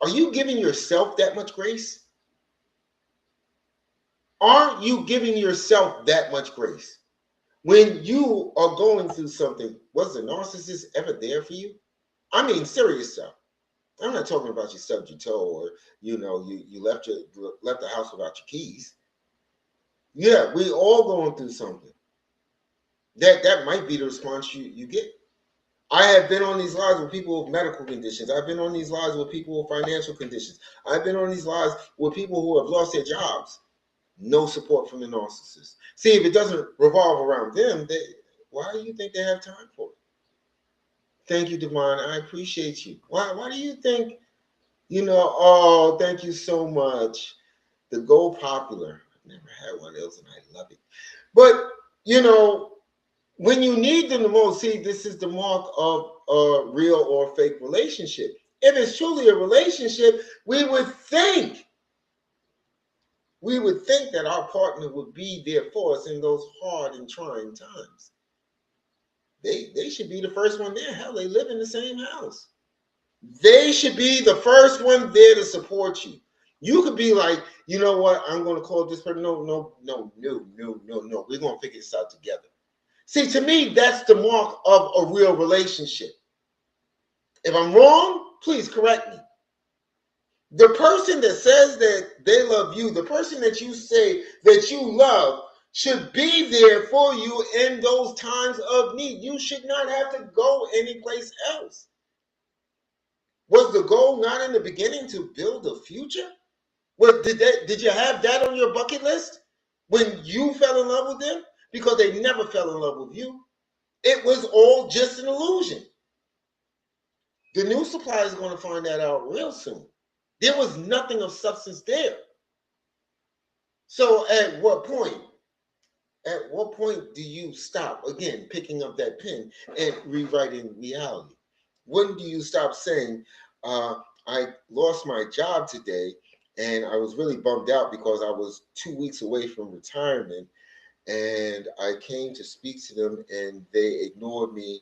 Are you giving yourself that much grace? Aren't you giving yourself that much grace? When you are going through something, was the narcissist ever there for you? I mean, serious stuff. I'm not talking about you stubbed your toe or you left the house without your keys. Yeah, we all going through something. That might be the response you get. I have been on these lives with people with medical conditions. I've been on these lives with people with financial conditions. I've been on these lives with people who have lost their jobs. No support from the narcissist. See, if it doesn't revolve around them, why do you think they have time for it? Thank you, Devon. I appreciate you. Why do you think, oh, thank you so much. The Gold Popular. I've never had one of those and I love it. But, when you need them the most, see, this is the mark of a real or fake relationship. If it's truly a relationship, we would think that our partner would be there for us in those hard and trying times. They should be the first one there. Hell, they live in the same house. They should be the first one there to support you. You could be like, you know what? I'm going to call this person. No. We're going to figure this out together. See, to me, that's the mark of a real relationship. If I'm wrong, please correct me. The person that says that they love you, the person that you say that you love, should be there for you in those times of need. You should not have to go anyplace else. Was the goal not in the beginning to build a future? Did you have that on your bucket list when you fell in love with them? Because they never fell in love with you. It was all just an illusion. The new supply is going to find that out real soon. There was nothing of substance there. So at what point? At what point do you stop, again, picking up that pen and rewriting reality? When do you stop saying, I lost my job today and I was really bummed out because I was 2 weeks away from retirement and I came to speak to them and they ignored me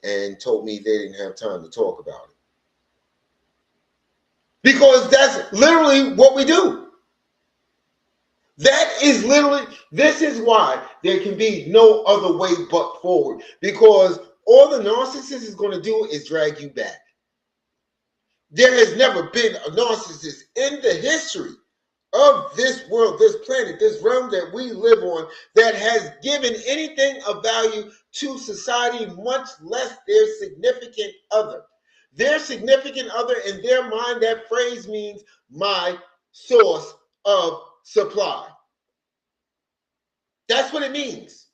and told me they didn't have time to talk about it? Because that's literally what we do. That is literally, this is why there can be no other way but forward. Because all the narcissist is going to do is drag you back. There has never been a narcissist in the history of this world, this planet, this realm that we live on that has given anything of value to society, much less their significant other. Their significant other, in their mind, that phrase means my source of supply. That's what it means.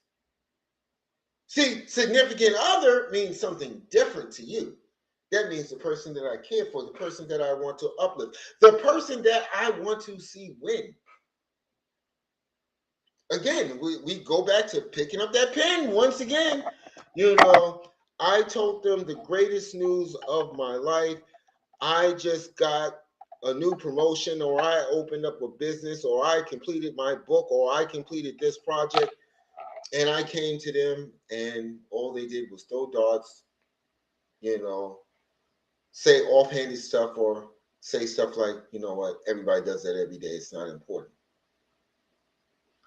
See, significant other means something different to you. That means the person that I care for, the person that I want to uplift, the person that I want to see win. Again, we go back to picking up that pen once again. I told them the greatest news of my life. I just got a new promotion, or I opened up a business, or I completed my book, or I completed this project. And I came to them and all they did was throw darts, say offhanded stuff, or say stuff like, you know what, everybody does that every day. It's not important.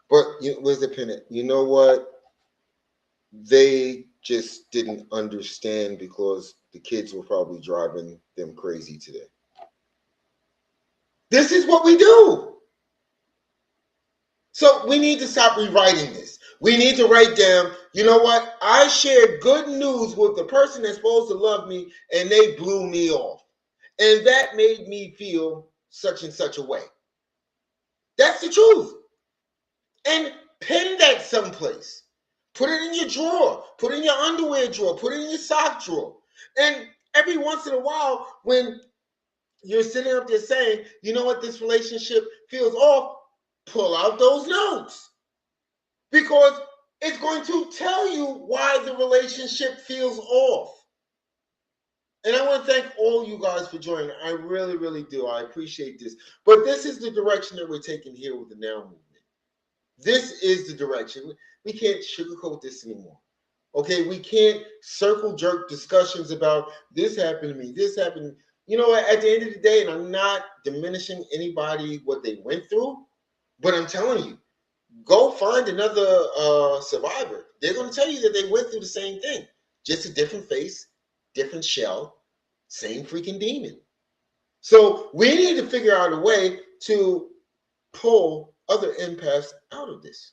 But where's the pin at? You know what? They just didn't understand because the kids were probably driving them crazy today. This is what we do. So we need to stop rewriting this. We need to write down, you know what? I shared good news with the person that's supposed to love me and they blew me off. And that made me feel such and such a way. That's the truth. And pin that someplace. Put it in your drawer. Put it in your underwear drawer. Put it in your sock drawer. And every once in a while, when you're sitting up there saying, you know what, this relationship feels off, pull out those notes. Because it's going to tell you why the relationship feels off. And I want to thank all you guys for joining. I really, really do. I appreciate this. But this is the direction that we're taking here with the Now Movement. This is the direction. We can't sugarcoat this anymore. Okay, we can't circle jerk discussions about this happened to me, this happened. You know what? At the end of the day, and I'm not diminishing anybody what they went through, but I'm telling you, go find another survivor. They're going to tell you that they went through the same thing, just a different face, different shell, same freaking demon. So we need to figure out a way to pull other empaths out of this.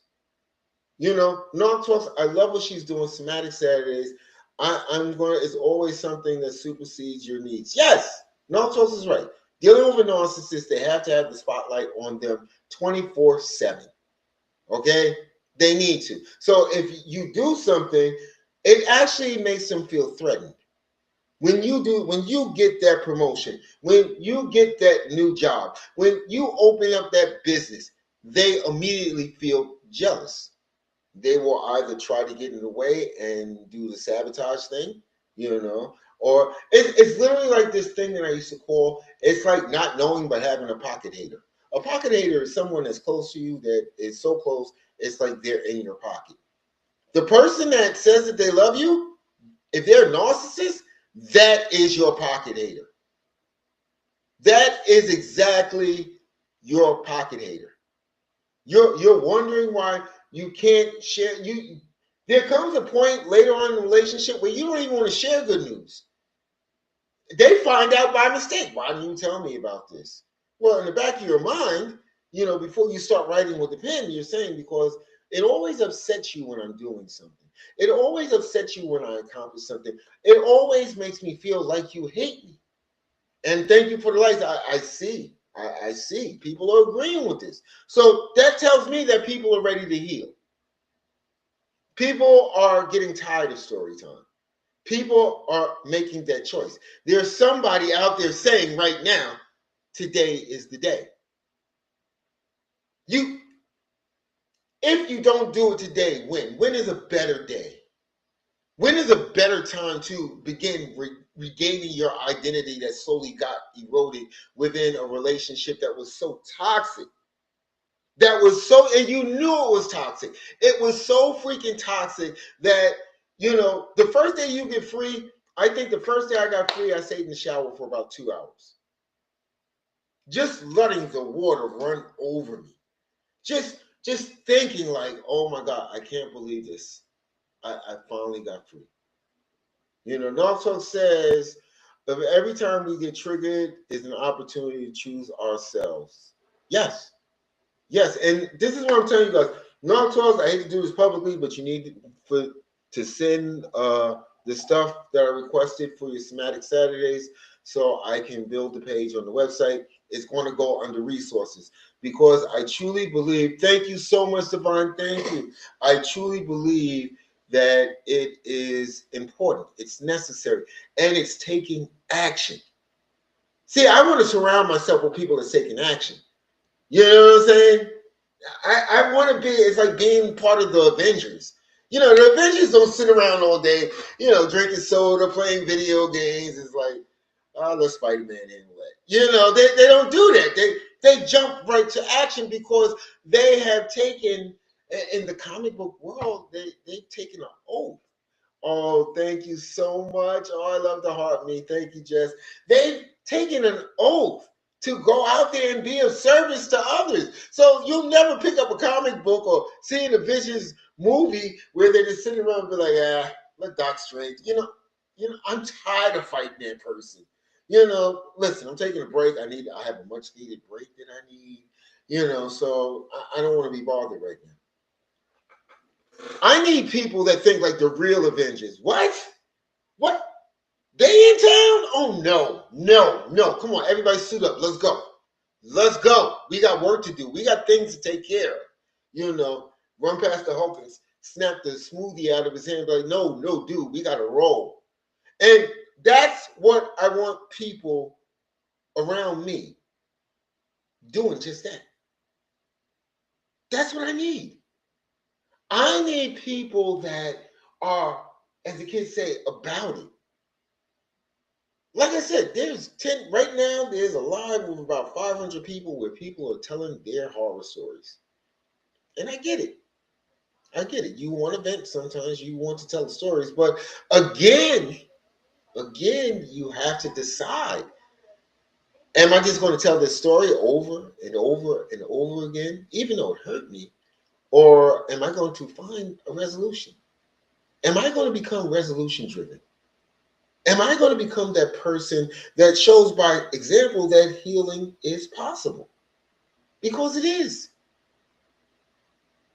You know, Norm talks. I love what she's doing. Somatic Saturdays. I'm going. It's always something that supersedes your needs. Yes, Norm talks is right. Dealing with a narcissist, they have to have the spotlight on them 24/7. Okay, they need to. So if you do something, it actually makes them feel threatened. When you get that promotion, when you get that new job, when you open up that business, they immediately feel jealous. They will either try to get in the way and do the sabotage thing, or it's literally like this thing that I used to call, it's like not knowing but having a pocket hater. A pocket hater is someone that's close to you that is so close, it's like they're in your pocket. The person that says that they love you, if they're a narcissist, that is your pocket hater. That is exactly your pocket hater. You're wondering why you can't share. There comes a point later on in the relationship where you don't even want to share good news. They find out by mistake. Why didn't you tell me about this? Well, in the back of your mind, before you start writing with the pen, you're saying, because it always upsets you when I'm doing something. It always upsets you when I accomplish something. It always makes me feel like you hate me. And thank you for the likes. I see. I see. People are agreeing with this. So that tells me that people are ready to heal. People are getting tired of story time. People are making that choice. There's somebody out there saying right now, today is the day. If you don't do it today, when? When is a better day? When is a better time to begin regaining your identity that slowly got eroded within a relationship that was so toxic? And you knew it was toxic. It was so freaking toxic that, the first day you get free, I think the first day I got free, I stayed in the shower for about 2 hours. Just letting the water run over me. Just thinking like, oh my God, I can't believe this. I finally got free. Norfolk says, every time we get triggered is an opportunity to choose ourselves. Yes. Yes, and this is what I'm telling you guys. Non-12s, I hate to do this publicly, but you need to send the stuff that I requested for your Somatic Saturdays so I can build the page on the website. It's going to go under resources because I truly believe, thank you so much, Divine, thank you. I truly believe that it is important, it's necessary, and it's taking action. See, I want to surround myself with people that's taking action. You know what I'm saying? I want to be, it's like being part of the Avengers. The Avengers don't sit around all day, drinking soda, playing video games. It's like, oh, let Spider-Man handle that. They don't do that. They jump right to action because they have taken, in the comic book world, they've taken an oath. Oh, thank you so much. Oh, I love the heart me. Thank you, Jess. They've taken an oath to go out there and be of service to others. So you'll never pick up a comic book or see an Avengers movie where they just sit around and be like, let Doc Strange. I'm tired of fighting that person. Listen, I'm taking a break. I have a much needed break that I need. So I don't want to be bothered right now. I need people that think like the real Avengers. What? What? They in town? Oh no. Come on, everybody suit up. Let's go. Let's go. We got work to do. We got things to take care of. Run past the Hulk and snap the smoothie out of his hand. Like, no, dude, we gotta roll. And that's what I want people around me doing, just that. That's what I need. I need people that are, as the kids say, about it. Like I said, there's 10 right now. There's a live with about 500 people where people are telling their horror stories, and I get it. You want to vent sometimes. You want to tell the stories, but again, you have to decide: am I just going to tell this story over and over and over again, even though it hurt me, or am I going to find a resolution? Am I going to become resolution driven? Am I going to become that person that shows by example that healing is possible? Because it is.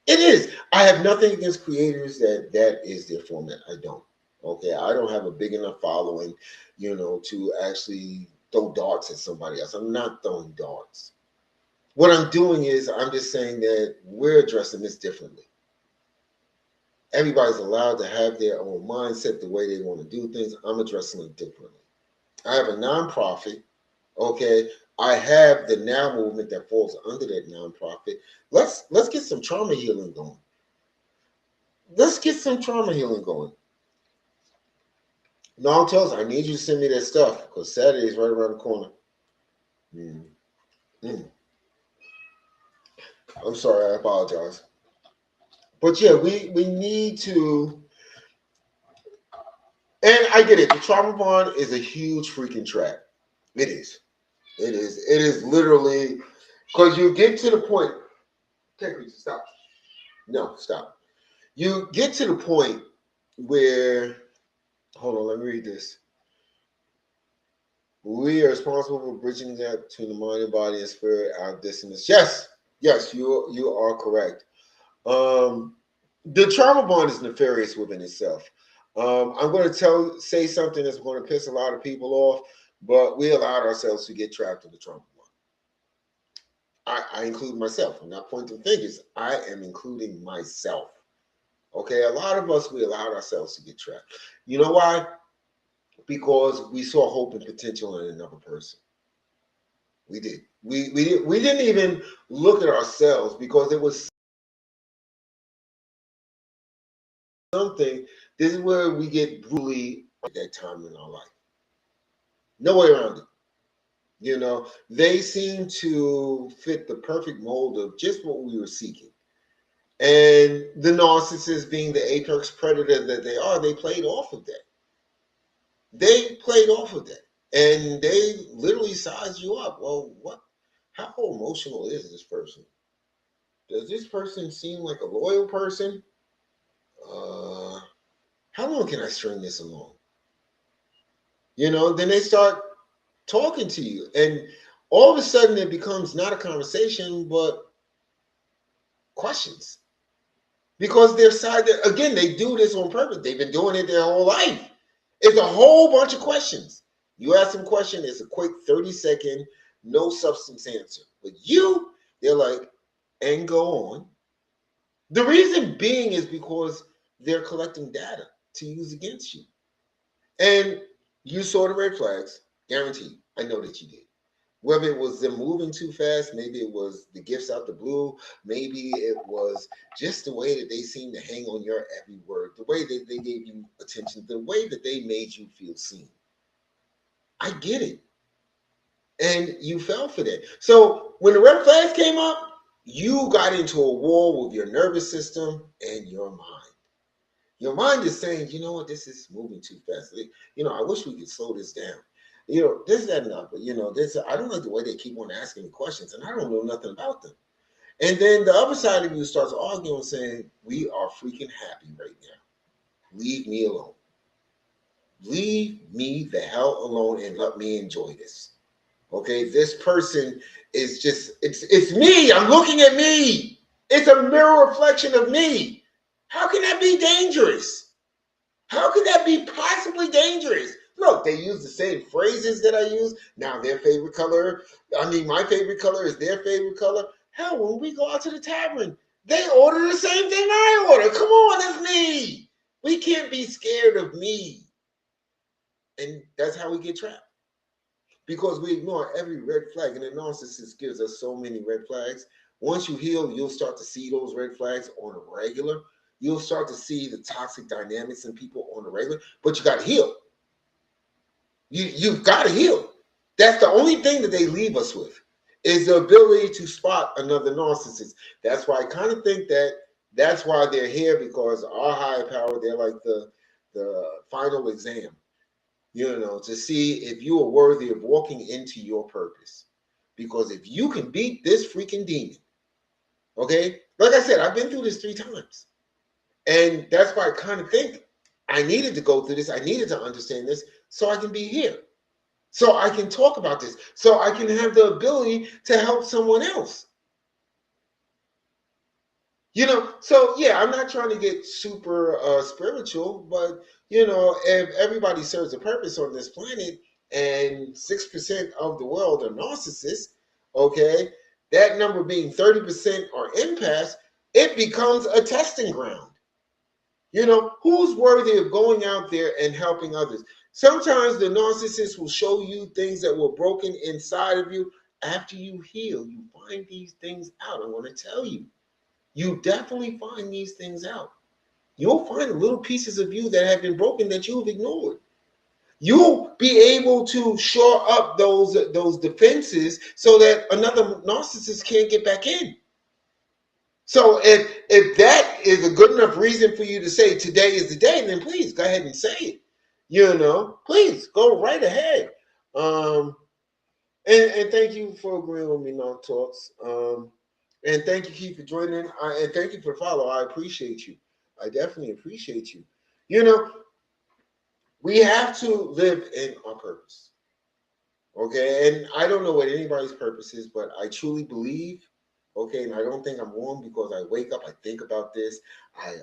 It is. I have nothing against creators that is their format. I don't. Okay. I don't have a big enough following, to actually throw darts at somebody else. I'm not throwing darts. What I'm doing is I'm just saying that we're addressing this differently. Everybody's allowed to have their own mindset, the way they want to do things. I'm addressing it differently. I have a nonprofit. Okay. I have the Now movement that falls under that nonprofit. Let's get some trauma healing going. No, tells I need you to send me that stuff because Saturday is right around the corner. I'm sorry, I apologize. But yeah, we need to, and I get it. The trauma bond is a huge freaking trap. It is. It is literally, because you get to the point. Stop. No, stop. You get to the point where, hold on, let me read this. We are responsible for bridging the gap between the mind and body and spirit, our dissonance. Yes, you are correct. The trauma bond is nefarious within itself. I'm going to say something that's going to piss a lot of people off, but we allowed ourselves to get trapped in the trauma bond. I include myself. I'm not pointing fingers. I am including myself. Okay, a lot of us, we allowed ourselves to get trapped. You know why? Because we saw hope and potential in another person. We did. We didn't even look at ourselves because it was something. This is where we get brutally at that time in our life. No way around it. They seem to fit the perfect mold of just what we were seeking. And the narcissist, being the apex predator that they are, they played off of that. And they literally size you up. Well, how emotional is this person? Does this person seem like a loyal person? How long can I string this along? Then they start talking to you, and all of a sudden it becomes not a conversation, but questions. Because their side, again, they do this on purpose. They've been doing it their whole life. It's a whole bunch of questions. You ask them a question, it's a quick 30-second, no substance answer. But they're like, and go on. The reason being is because they're collecting data to use against you. And you saw the red flags, guaranteed. I know that you did. Whether it was them moving too fast, maybe it was the gifts out the blue, maybe it was just the way that they seemed to hang on your every word, the way that they gave you attention, the way that they made you feel seen. I get it. And you fell for that. So when the red flags came up, you got into a war with your nervous system and your mind. Your mind is saying, you know what, this is moving too fast. I wish we could slow this down. this, that, and that. But this, I don't like the way they keep on asking me questions, and I don't know nothing about them. And then the other side of you starts arguing, saying, "We are freaking happy right now. Leave me alone. Leave me the hell alone and let me enjoy this." Okay, this person is just it's me. I'm looking at me. It's a mirror reflection of me. How can that be dangerous? How could that be possibly dangerous? Look, they use the same phrases that I use. Now their favorite color, my favorite color is their favorite color. Hell, when we go out to the tavern, they order the same thing I order. Come on, it's me. We can't be scared of me. And that's how we get trapped. Because we ignore every red flag. And the narcissist gives us so many red flags. Once you heal, you'll start to see those red flags on a regular. You'll start to see the toxic dynamics in people on a regular, but you got to heal. You've got to heal. That's the only thing that they leave us with, is the ability to spot another narcissist. That's why I kind of think that's why they're here, because our higher power, they're like the final exam, to see if you are worthy of walking into your purpose. Because if you can beat this freaking demon, okay, like I said, I've been through this 3 times. And that's why I kind of think I needed to go through this. I needed to understand this so I can be here. So I can talk about this. So I can have the ability to help someone else. So yeah, I'm not trying to get super spiritual, but if everybody serves a purpose on this planet and 6% of the world are narcissists, okay, that number being 30% are empaths, it becomes a testing ground. Who's worthy of going out there and helping others? Sometimes the narcissist will show you things that were broken inside of you. After you heal, you find these things out. I want to tell you, you definitely find these things out. You'll find little pieces of you that have been broken that you've ignored. You'll be able to shore up those defenses so that another narcissist can't get back in. So if that is a good enough reason for you to say today is the day, then please go ahead and say it. Please go right ahead. And thank you for agreeing with me, Knock Talks. And thank you, Keith, for joining. And thank you for the follow. I appreciate you. I definitely appreciate you. We have to live in our purpose. Okay, and I don't know what anybody's purpose is, but I truly believe, okay, and I don't think I'm wrong, because I wake up, I think about this, I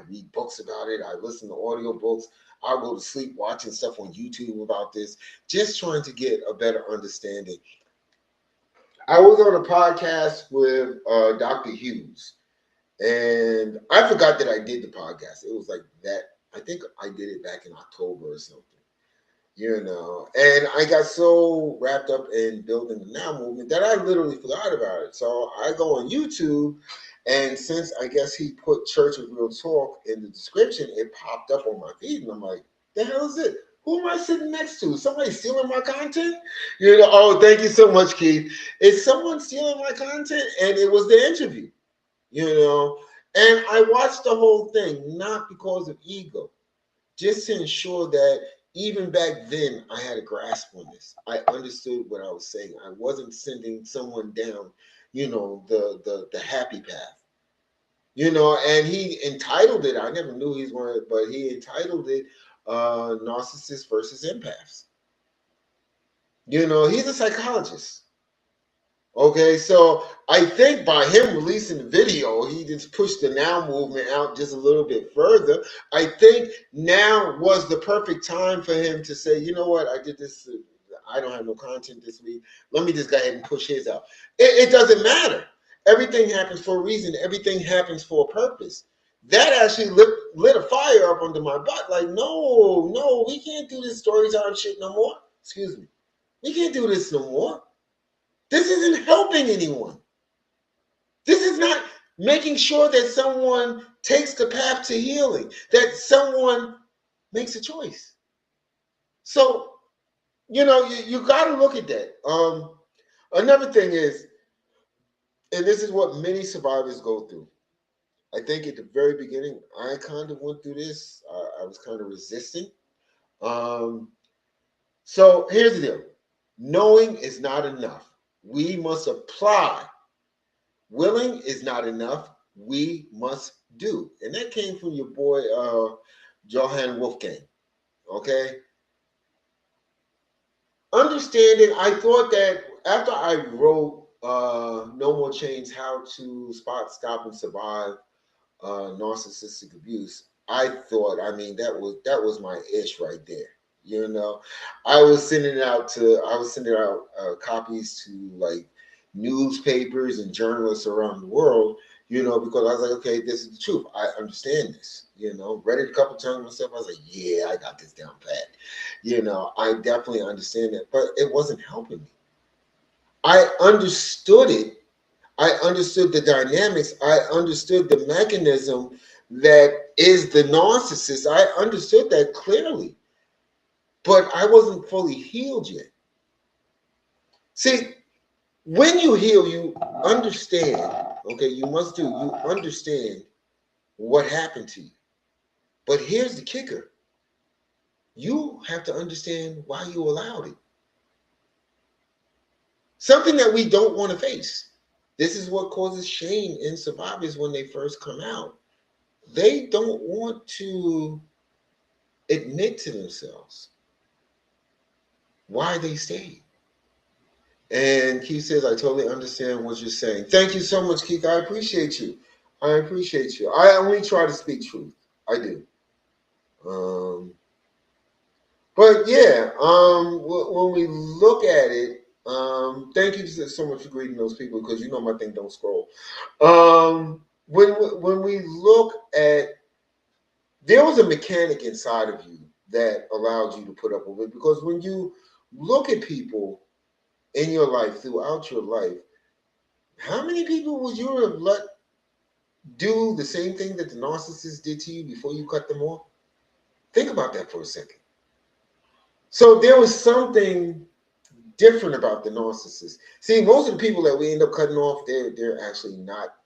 read books about it, I listen to audio books, I'll go to sleep watching stuff on YouTube about this, just trying to get a better understanding. I was on a podcast with Dr. Hughes, and I forgot that I did the podcast. It was like that. I think I did it back in October or something. And I got so wrapped up in building the Now movement that I literally forgot about it. So I go on YouTube, and since I guess he put Church of Real Talk in the description, it popped up on my feed, and I'm like, the hell is it? Who am I sitting next to? Somebody stealing my content? Oh, thank you so much, Keith. Is someone stealing my content? And it was the interview, And I watched the whole thing, not because of ego, just to ensure that even back then I had a grasp on this. I understood what I was saying. I wasn't sending someone down, the happy path. And he entitled it, I never knew he was going to, but he entitled it Narcissists versus Empaths. He's a psychologist. Okay, so I think by him releasing the video, he just pushed the Now movement out just a little bit further. I think now was the perfect time for him to say, you know what, I did this, I don't have no content this week. Let me just go ahead and push his out. It doesn't matter. Everything happens for a reason. Everything happens for a purpose. That actually lit a fire up under my butt. Like, no, we can't do this story time shit no more. Excuse me. We can't do this no more. This isn't helping anyone. This is not making sure that someone takes the path to healing, that someone makes a choice. So, you got to look at that. Another thing is, and this is what many survivors go through. I think at the very beginning, I kind of went through this. I was kind of resistant. So here's the deal. Knowing is not enough. We must apply. Willing is not enough. We must do. And that came from your boy, Johann Wolfgang. Okay? Understanding, I thought that after I wrote No More Chains, How to Spot, Stop, and Survive Narcissistic Abuse, I thought, I mean, that was my ish right there. You know, I was sending out copies to like newspapers and journalists around the world. You know, because I was like, okay, this is the truth. I understand this. You know, read it a couple times myself. I was like, yeah, I got this down pat. You know, I definitely understand it, but it wasn't helping me. I understood it. I understood the dynamics. I understood the mechanism that is the narcissist. I understood that clearly, but I wasn't fully healed yet. See, when you heal, you understand, okay, you understand what happened to you. But here's the kicker: you have to understand why you allowed it. Something that we don't want to face. This is what causes shame in survivors when they first come out. They don't want to admit to themselves why they stayed. And Keith says, I totally understand what you're saying. Thank you so much, Keith. I appreciate you. I appreciate you. I only try to speak truth. I do. Um, but yeah, when we look at it, thank you so much for greeting those people because you know my thing don't scroll. When we look at, there was a mechanic inside of you that allowed you to put up with it because when you look at people in your life throughout your life, how many people would you have let do the same thing that the narcissist did to you before you cut them off? Think about that for a second. So there was something different about the narcissist. See, most of the people that we end up cutting off, they're actually not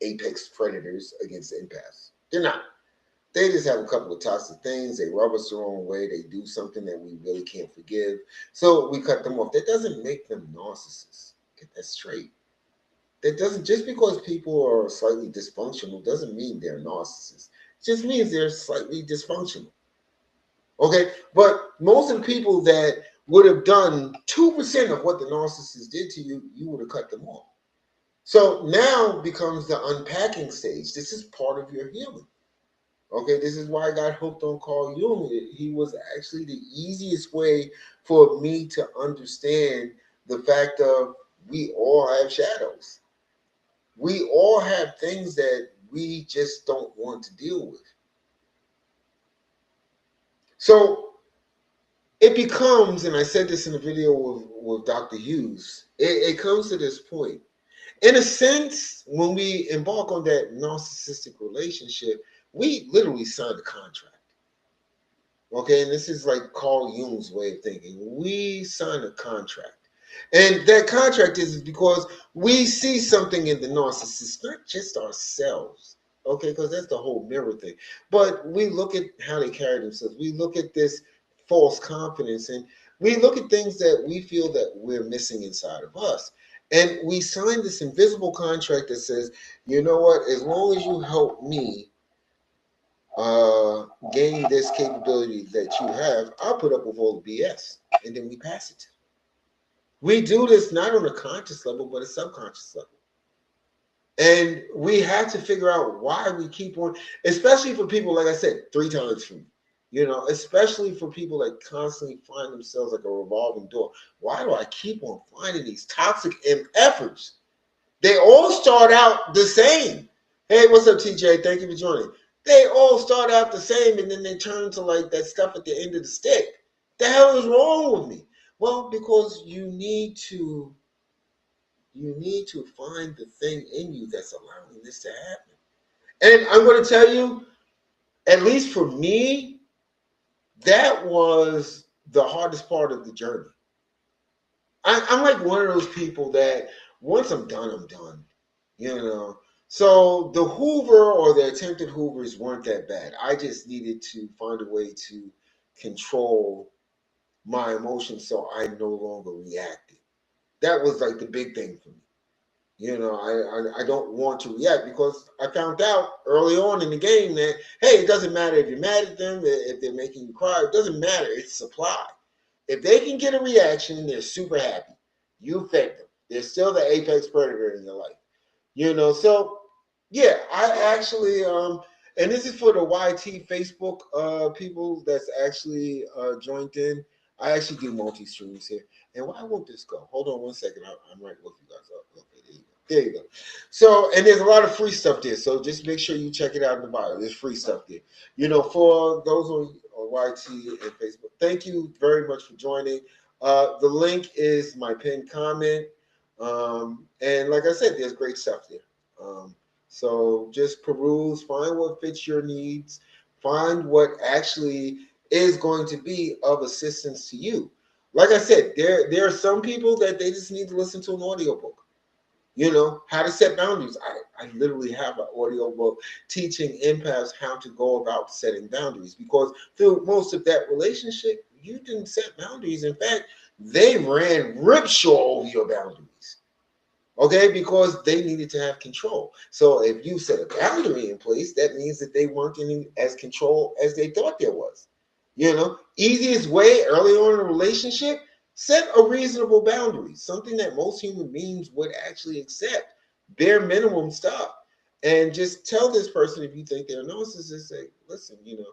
apex predators against empaths. They're not. They just have a couple of toxic things. They rub us the wrong way. They do something that we really can't forgive. So we cut them off. That doesn't make them narcissists. Get that straight. That doesn't, just because people are slightly dysfunctional doesn't mean they're narcissists. It just means they're slightly dysfunctional. Okay? But most of the people that would have done 2% of what the narcissist did to you, you would have cut them off. So now becomes the unpacking stage. This is part of your healing. Okay, this is why I got hooked on Carl Jung. He was actually the easiest way for me to understand the fact of we all have shadows. We all have things that we just don't want to deal with. So it becomes, and I said this in a video with Dr. Hughes, it comes to this point. In a sense, when we embark on that narcissistic relationship, we literally signed a contract. Okay, and this is like Carl Jung's way of thinking. We sign a contract. And that contract is because we see something in the narcissist, not just ourselves. Okay, because that's the whole mirror thing. But we look at how they carry themselves. We look at this false confidence and we look at things that we feel that we're missing inside of us. And we sign this invisible contract that says, you know what, as long as you help me gain this capability that you have, I'll put up with all the BS. And then we pass it. We do this not on a conscious level, but a subconscious level. And we have to figure out why we keep on, especially for people, like I said, 3 times for me, you know, especially for people that constantly find themselves like a revolving door. Why do I keep on finding these toxic efforts? They all start out the same. Hey, what's up, TJ? Thank you for joining. They all start out the same, and then they turn to like that stuff at the end of the stick. The hell is wrong with me? Well, because you need to find the thing in you that's allowing this to happen. And I'm going to tell you, at least for me, that was the hardest part of the journey. I'm like one of those people that once I'm done, I'm done. You know. So the Hoover or the attempted Hoovers weren't that bad. I just needed to find a way to control my emotions so I no longer reacted. That was like the big thing for me. You know, I don't want to react because I found out early on in the game that, hey, it doesn't matter if you're mad at them, if they're making you cry, it doesn't matter. It's supply. If they can get a reaction, they're super happy. You fed them. They're still the apex predator in your life. You know, so yeah, I actually and this is for the YT Facebook people that's actually joined in. I actually do multi streams here. And why won't this go? Hold on one second. I'm right with you guys. Okay, there you go. There you go. So, and there's a lot of free stuff there. So just make sure you check it out in the bio. There's free stuff there. You know, for those on YT and Facebook, thank you very much for joining. The link is my pinned comment. And like I said, there's great stuff there. So just peruse, find what fits your needs, find what actually is going to be of assistance to you. Like I said, there are some people that they just need to listen to an audiobook. You know, how to set boundaries. I literally have an audio book teaching empaths how to go about setting boundaries because through most of that relationship, you didn't set boundaries. In fact, they ran ripsaw over your boundaries. Okay, because they needed to have control. So if you set a boundary in place, that means that they weren't in as control as they thought there was. You know, easiest way early on in a relationship, set a reasonable boundary, something that most human beings would actually accept, bare minimum stuff. And just tell this person if you think they're a narcissist, say, listen, you know,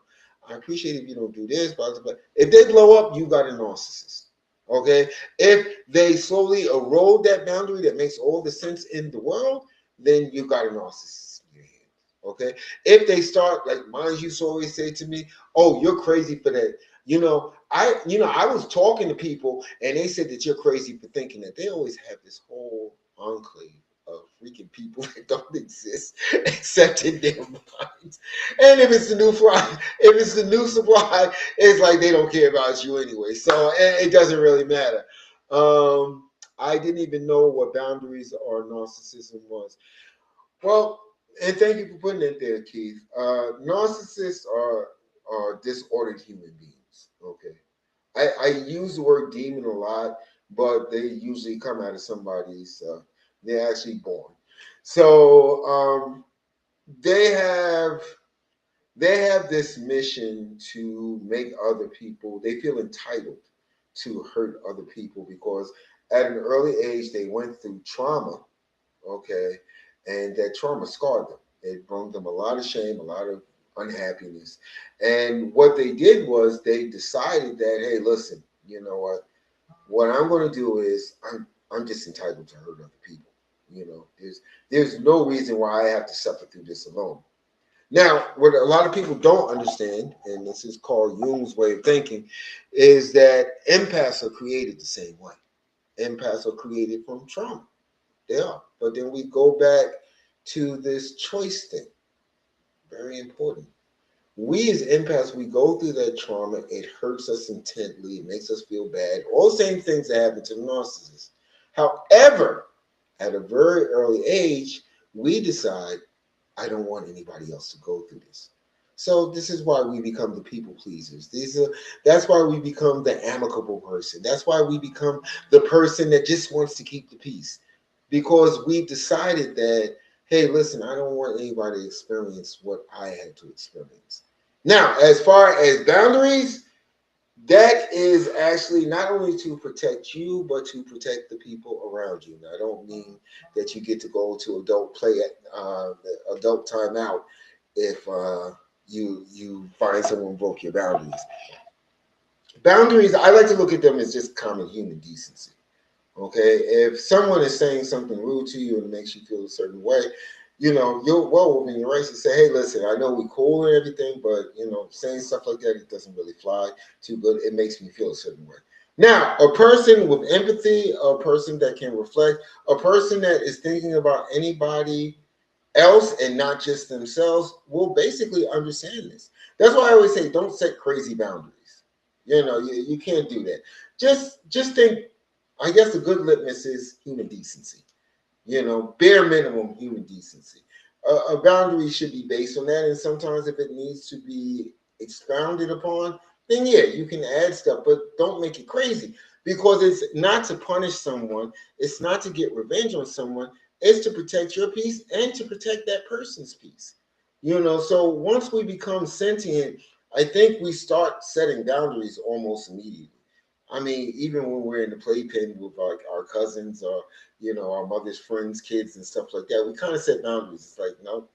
I appreciate if you don't do this, but if they blow up, you got a narcissist. Okay, if they slowly erode that boundary that makes all the sense in the world, then you got a narcissist in your hands. Okay, if they start like mine used to always say to me, "Oh, you're crazy for that." I was talking to people and they said that you're crazy for thinking that. They always have this whole enclave of freaking people that don't exist except in their minds. And if it's the new fly, if it's the new supply, it's like they don't care about you anyway. So it doesn't really matter. I didn't even know what boundaries or narcissism was. Well, and thank you for putting it there, Keith. Narcissists are disordered human beings. Okay. I use the word demon a lot, but they usually come out of somebody's, they're actually born. So they have they have this mission to make other people, they feel entitled to hurt other people because at an early age they went through trauma, okay, and that trauma scarred them. It brought them a lot of shame, a lot of unhappiness. And what they did was they decided that, hey, listen, you know what I'm going to do is I'm just entitled to hurt other people. You know, there's no reason why I have to suffer through this alone. Now, what a lot of people don't understand, and this is called Jung's way of thinking, is that empaths are created the same way. Empaths are created from trauma. They are. But then we go back to this choice thing. Very important. We as empaths, we go through that trauma. It hurts us intently. It makes us feel bad. All the same things that happen to the narcissist. However, at a very early age, we decide I don't want anybody else to go through this. So this is why we become the people pleasers. That's why we become the amicable person. That's why we become the person that just wants to keep the peace. Because we decided that, hey, listen, I don't want anybody to experience what I had to experience. Now, as far as boundaries, that is actually not only to protect you, but to protect the people around you. Now, I don't mean that you get to go to adult play at adult timeout if you find someone broke your boundaries. Boundaries, I like to look at them as just common human decency. Okay, if someone is saying something rude to you and it makes you feel a certain way, you know, you're well within your rights to say, hey, listen, I know we cool and everything, but you know, saying stuff like that, it doesn't really fly too good. It makes me feel a certain way. Now, a person with empathy, a person that can reflect, a person that is thinking about anybody else and not just themselves will basically understand this. That's why I always say don't set crazy boundaries. You know, you can't do that. Just think, I guess a good litmus is human decency. You know, bare minimum human decency. A boundary should be based on that, and sometimes if it needs to be expounded upon, then yeah, you can add stuff, but don't make it crazy, because it's not to punish someone, it's not to get revenge on someone, it's to protect your peace and to protect that person's peace. So once we become sentient, I think we start setting boundaries almost immediately. I mean, even when we're in the playpen with our cousins or our mother's friends, kids and stuff like that, we kind of set boundaries. It's like, no,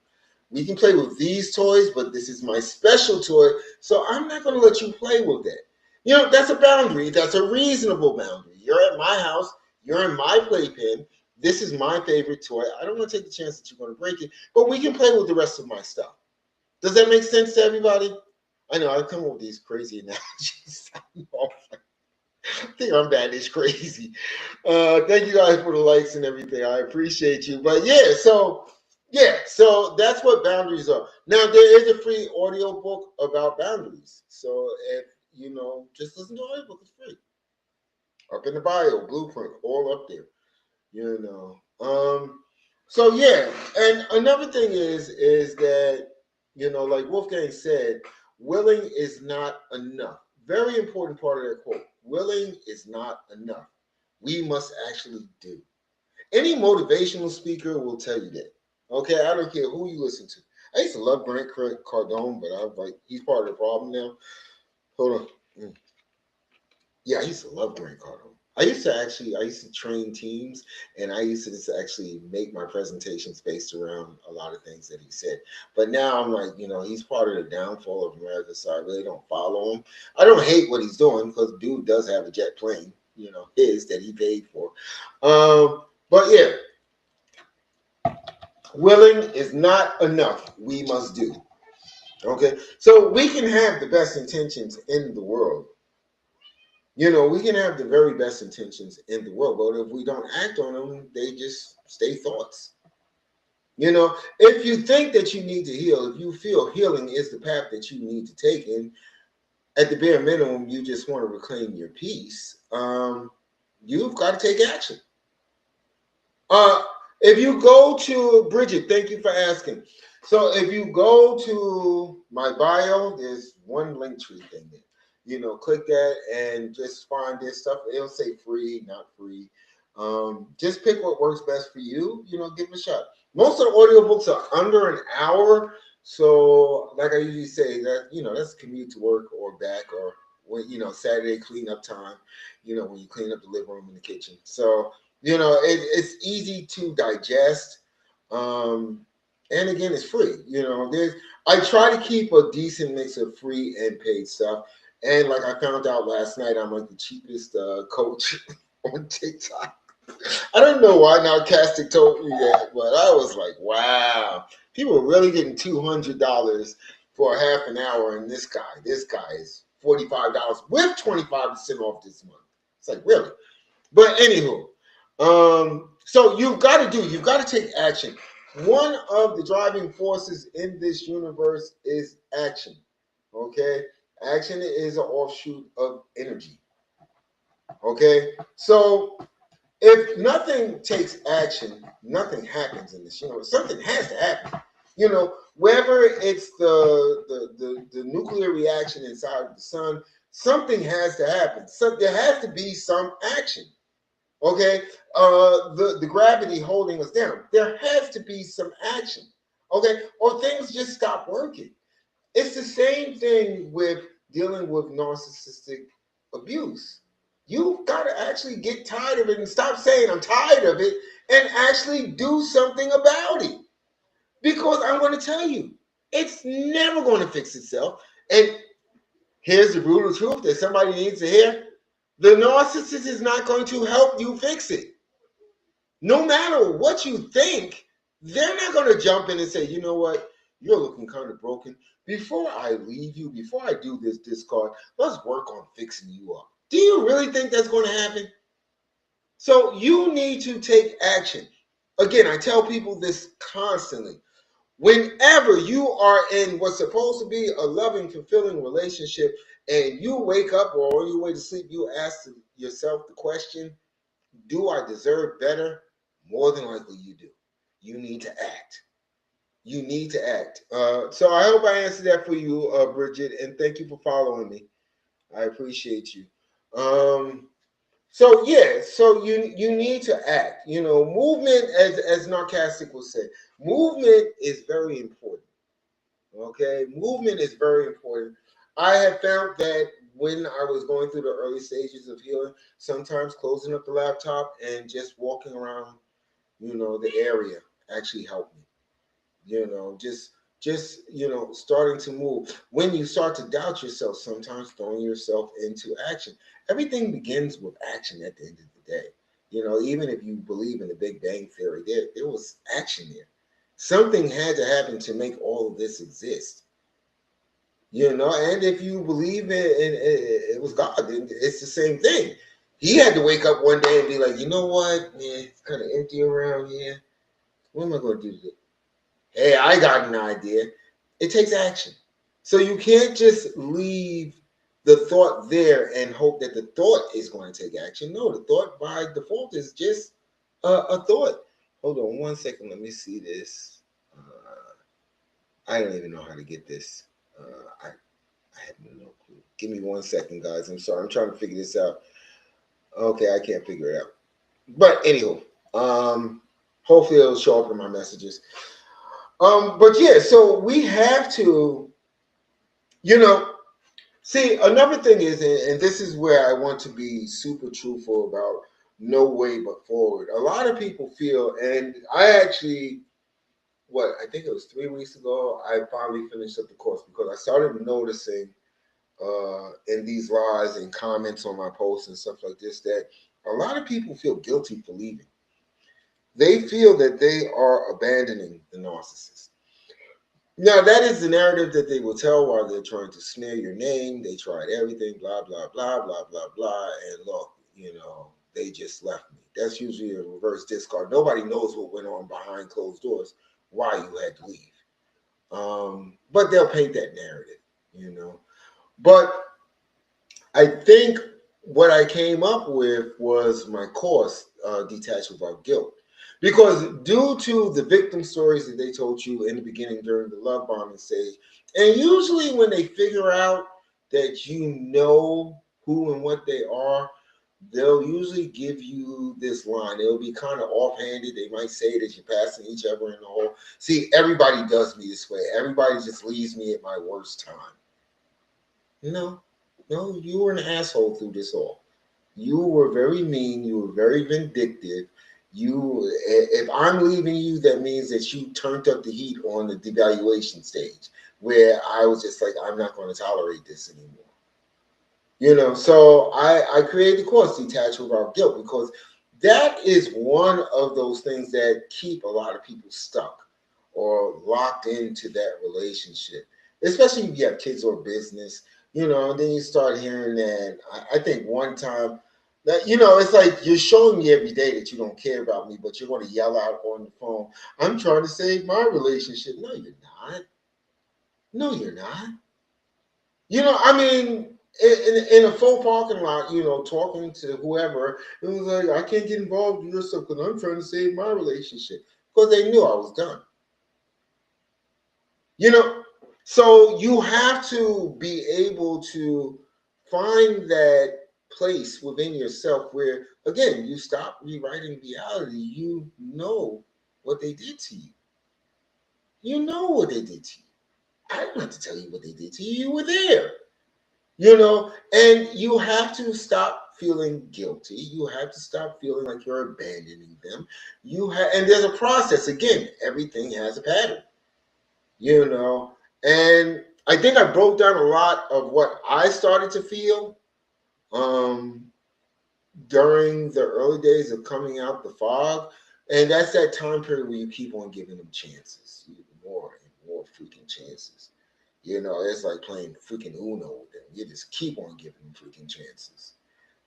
we can play with these toys, but this is my special toy, so I'm not going to let you play with that. That's a boundary. That's a reasonable boundary. You're at my house. You're in my playpen. This is my favorite toy. I don't want to take the chance that you're going to break it, but we can play with the rest of my stuff. Does that make sense to everybody? I know I come up with these crazy analogies. I think I'm bad. It's crazy. Thank you guys for the likes and everything. I appreciate you. But so that's what boundaries are. Now there is a free audio book about boundaries. So if just listen to the audio book. It's free. Up in the bio, blueprint, all up there. So yeah, and another thing is that like Wolfgang said, willing is not enough. Very important part of that quote. Willing is not enough. We must actually do. Any motivational speaker will tell you that. Okay, I don't care who you listen to. I used to love Grant Cardone, but I was like, he's part of the problem now. Hold on. Yeah, I used to love Grant Cardone. I used to train teams, and I used to just actually make my presentations based around a lot of things that he said. But now I'm like, he's part of the downfall of America, so I really don't follow him. I don't hate what he's doing, because dude does have a jet plane, his that he paid for. But yeah, willing is not enough. We must do. Okay, so we can have the best intentions in the world. We can have the very best intentions in the world, but if we don't act on them, they just stay thoughts. If you think that you need to heal, if you feel healing is the path that you need to take, and at the bare minimum, you just want to reclaim your peace, you've got to take action. If you go to Bridget, thank you for asking. So if you go to my bio, there's one link tree thing there. Click that and just find this stuff. It'll say free, not free. Just pick what works best for you. Give it a shot. Most of the audiobooks are under an hour. So like I usually say, that that's commute to work or back, or when Saturday cleanup time, when you clean up the living room and the kitchen. So it's easy to digest. And again, it's free. I try to keep a decent mix of free and paid stuff. And like I found out last night, I'm like the cheapest coach on TikTok. I don't know why Narcastic told me that, but I was like, wow, people are really getting $200 for a half an hour, and this guy is $45 with 25% off this month. It's like, really? But anywho, so you've got to take action. One of the driving forces in this universe is action. Okay? Action is an offshoot of energy. Okay? So if nothing takes action, nothing happens in this universe. Something has to happen. Whether it's the nuclear reaction inside the sun, something has to happen. So there has to be some action. Okay, the gravity holding us down. There has to be some action. Okay, or things just stop working. It's the same thing with dealing with narcissistic abuse. You've got to actually get tired of it and stop saying I'm tired of it and actually do something about it. Because I'm going to tell you, it's never going to fix itself. And here's the brutal truth that somebody needs to hear. The narcissist is not going to help you fix it. No matter what you think, they're not going to jump in and say, you know what, you're looking kind of broken. Before I leave you, before I do this discard, let's work on fixing you up. Do you really think that's going to happen? So you need to take action. Again, I tell people this constantly. Whenever you are in what's supposed to be a loving, fulfilling relationship, and you wake up or on your way to sleep, you ask yourself the question, do I deserve better? More than likely you do. You need to act. You need to act. So I hope I answered that for you, Bridget, and thank you for following me. I appreciate you. So yeah, so you need to act. Movement, as Narcastic will say, movement is very important. Okay, movement is very important. I have found that when I was going through the early stages of healing, sometimes closing up the laptop and just walking around, the area actually helped me. Just starting to move. When you start to doubt yourself, sometimes throwing yourself into action. Everything begins with action at the end of the day. Even if you believe in the Big Bang Theory, there was action there. Something had to happen to make all of this exist. And if you believe it was God, then it's the same thing. He had to wake up one day and be like, you know what, man, it's kind of empty around here. What am I going to do today? Hey, I got an idea. It takes action. So you can't just leave the thought there and hope that the thought is going to take action. No, the thought by default is just a thought. Hold on one second. Let me see this. I don't even know how to get this. I have no clue. Give me 1 second, guys. I'm sorry. I'm trying to figure this out. Okay, I can't figure it out. But anywho, hopefully it'll show up in my messages. But yeah, so we have to, you know, see, another thing is, and this is where I want to be super truthful about no way but forward. A lot of people feel, and I actually, I think it was 3 weeks ago, I finally finished up the course because I started noticing in these lives and comments on my posts and stuff like this that a lot of people feel guilty for leaving. They feel that they are abandoning the narcissist. Now, that is the narrative that they will tell while they're trying to smear your name. They tried everything, blah, blah, blah, blah, blah, blah. And look, they just left me. That's usually a reverse discard. Nobody knows what went on behind closed doors, why you had to leave. But they'll paint that narrative. But I think what I came up with was my course, Detached Without Guilt. Because due to the victim stories that they told you in the beginning during the love bombing stage, and usually when they figure out that you know who and what they are, they'll usually give you this line. It'll be kind of offhanded. They might say that you're passing each other in the hole. See, everybody does me this way. Everybody just leaves me at my worst time. No, no, you were an asshole through this all. You were very mean. You were very vindictive. If I'm leaving you, that means that you turned up the heat on the devaluation stage, where I was just like, I'm not going to tolerate this anymore. So I created the course, Detached Without Guilt, because that is one of those things that keep a lot of people stuck or locked into that relationship, especially if you have kids or business. And then you start hearing that. I think one time that, it's like you're showing me every day that you don't care about me, but you're going to yell out on the phone, I'm trying to save my relationship. No, you're not. No, you're not. I mean, in a full parking lot, talking to whoever, it was like, I can't get involved in your stuff because I'm trying to save my relationship, because they knew I was done. You know, so you have to be able to find that place within yourself where, again, you stop rewriting reality. You know what they did to you. You know what they did to you. I don't have to tell you what they did to you. You were there. And you have to stop feeling guilty. You have to stop feeling like you're abandoning them. And there's a process. Again, everything has a pattern. you know. And I think I broke down a lot of what I started to feel um, during the early days of coming out the fog. And that's that time period where you keep on giving them chances, more and more freaking chances. It's like playing freaking Uno with them. You just keep on giving them freaking chances.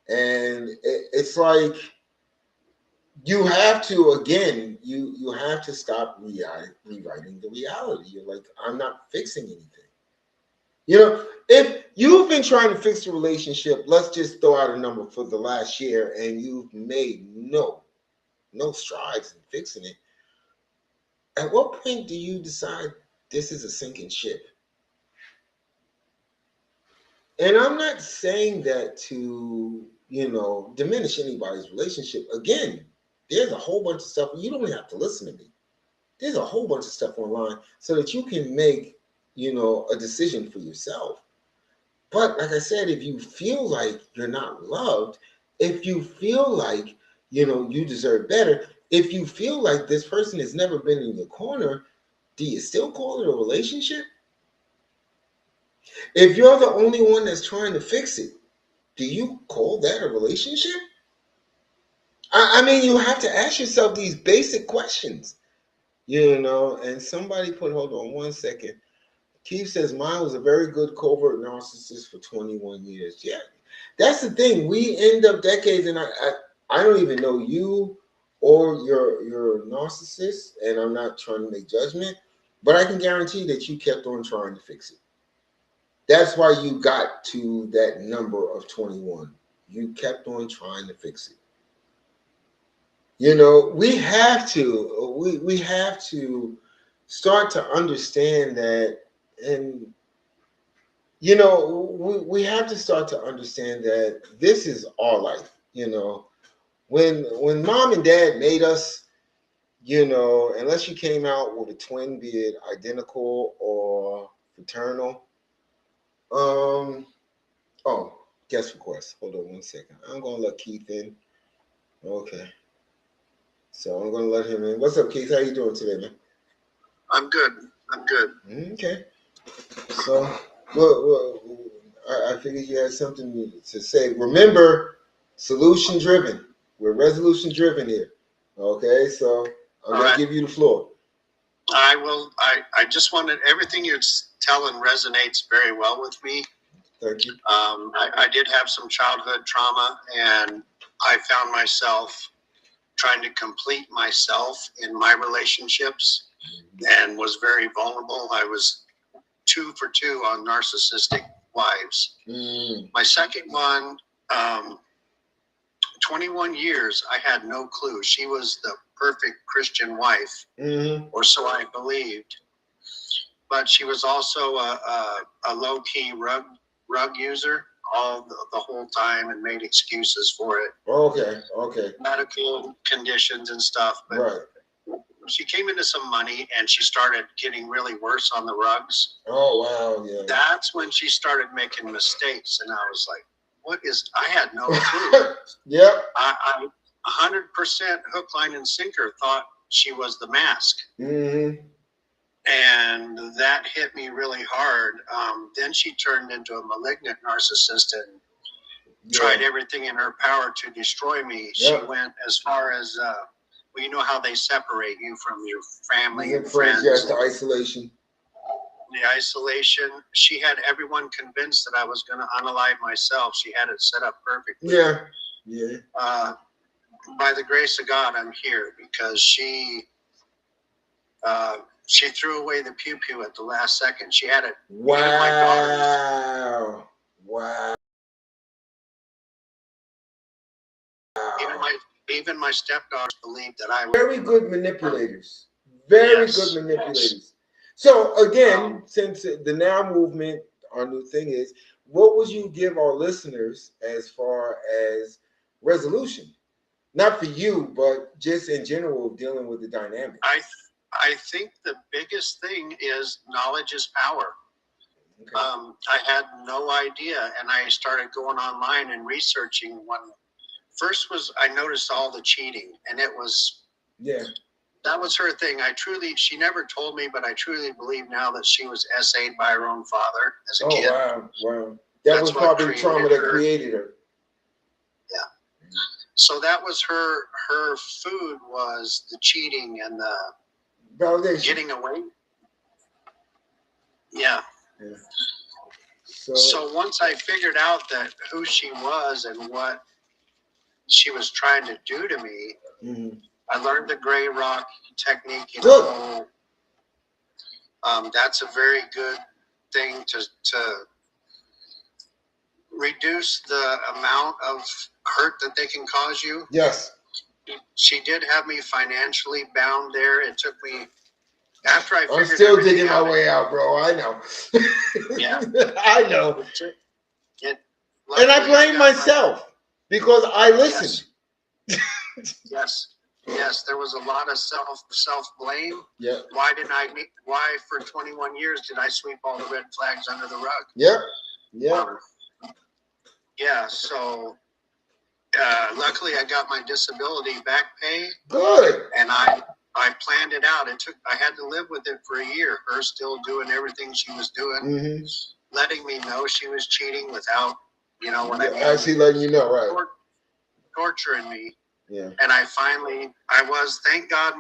And it's like you have to, again, you have to stop rewriting the reality. You're like, I'm not fixing anything. If you've been trying to fix a relationship, let's just throw out a number for the last year, and you've made no strides in fixing it. At what point do you decide this is a sinking ship? And I'm not saying that to, diminish anybody's relationship. Again, there's a whole bunch of stuff. You don't have to listen to me. There's a whole bunch of stuff online so that you can make, a decision for yourself. But like I said, if you feel like you're not loved, if you feel like, you deserve better, if you feel like this person has never been in your corner, do you still call it a relationship? If you're the only one that's trying to fix it, do you call that a relationship? I mean, you have to ask yourself these basic questions, and somebody put, hold on one second. Keith says, mine was a very good covert narcissist for 21 years. Yeah, that's the thing. We end up decades, and I don't even know you or your narcissist, and I'm not trying to make judgment, but I can guarantee that you kept on trying to fix it. That's why you got to that number of 21. You kept on trying to fix it. We have to start to understand that, and we have to start to understand that this is our life. When mom and dad made us, unless you came out with a twin, be it identical or fraternal. Oh, guest request. Hold on one second. I'm gonna let Keith in. Okay. So I'm gonna let him in. What's up, Keith? How you doing today, man? I'm good. Okay. So, well, I figured you had something to say. Remember, solution driven. We're resolution driven here. Okay, so I'm gonna give you the floor. I will. I just wanted, everything you're telling resonates very well with me. Thank you. I did have some childhood trauma, and I found myself trying to complete myself in my relationships, and was very vulnerable. I was 2 for 2 on narcissistic wives. My second one, 21 years, I had no clue. She was the perfect Christian wife, or so I believed. But she was also a low-key rug user the whole time, and made excuses for it. Okay. Medical conditions and stuff. But right. She came into some money, and she started getting really worse on the rugs. Oh, wow, yeah. That's when she started making mistakes, and I was like, I had no clue. Yep. I 100% hook, line, and sinker thought she was the mask. And that hit me really hard. Then she turned into a malignant narcissist and tried everything in her power to destroy me. She went as far as, you know how they separate you from your family and friends. Yes, the isolation. The isolation. She had everyone convinced that I was going to unalive myself. She had it set up perfectly. Yeah. By the grace of God, I'm here because she threw away the pew-pew at the last second. She had it. Wow. Even my stepdaughters believed that I was very good manipulators. Very good manipulators. So again, since the now movement, our new thing is, what would you give our listeners as far as resolution? Not for you, but just in general, dealing with the dynamic. I think the biggest thing is knowledge is power. Okay. I had no idea, and I started going online and researching one. First was I noticed all the cheating, and it was that was her thing. She never told me, but I truly believe now that she was SA'd by her own father as a kid. Wow. That's was probably trauma that created her. Yeah. So that was her food was the cheating and the validation. Getting away. Yeah. So once I figured out that who she was and what she was trying to do to me, I learned the gray rock technique. That's a very good thing to reduce the amount of hurt that they can cause you. Yes. She did have me financially bound there. It took me, after I figured I'm still digging my way out, bro. I know. Yeah. I know. It, And I luckily, blame got myself because I listened. Yes, yes. There was a lot of self blame. Yeah. Why for 21 years did I sweep all the red flags under the rug? Yep. Yeah. Yeah. So luckily, I got my disability back pay. Good. And I planned it out. I had to live with it for a year. Her still doing everything she was doing, letting me know she was cheating without, what I mean. Actually letting you know, right? Torturing me. Yeah. And thank God,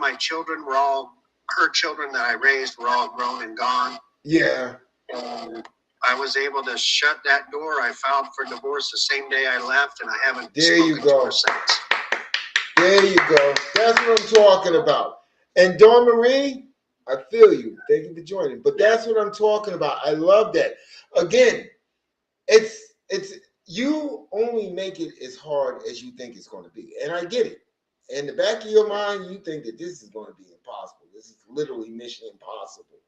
her children that I raised were all grown and gone. Yeah. And I was able to shut that door. I filed for divorce the same day I left, and I haven't spoken to her since. There you go. That's what I'm talking about. And Dawn Marie, I feel you. Thank you for joining. But that's what I'm talking about. I love that. Again, it's you only make it as hard as you think it's going to be. And I get it. In the back of your mind, you think that this is going to be impossible. This is literally mission impossible.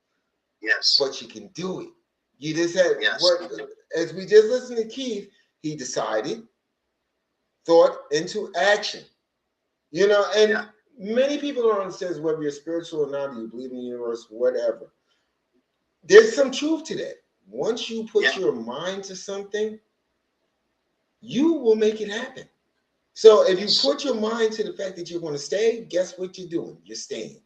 Yes. But you can do it. You just have as we just listened to Keith, he decided, thought into action. And many people don't understand whether you're spiritual or not, you believe in the universe, whatever. There's some truth to that. Once you put your mind to something, you will make it happen. So if you put your mind to the fact that you're going to stay, guess what you're doing? You're staying.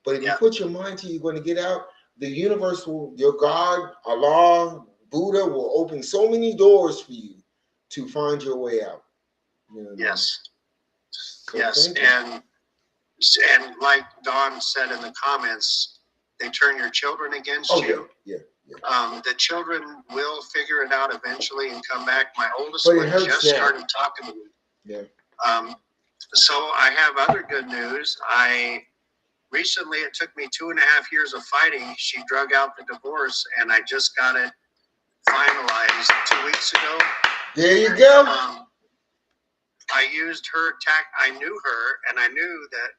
But if you put your mind to you're going to get out, the universe will, your God, Allah, Buddha will open so many doors for you to find your way out. Yes. So yes. And like Dawn said in the comments, they turn your children against you. Yeah. The children will figure it out eventually and come back. My oldest one just started talking to me. Yeah. So I have other good news. Recently, it took me 2.5 years of fighting. She drug out the divorce, and I just got it finalized 2 weeks ago. There you go. I used her I knew her, and I knew that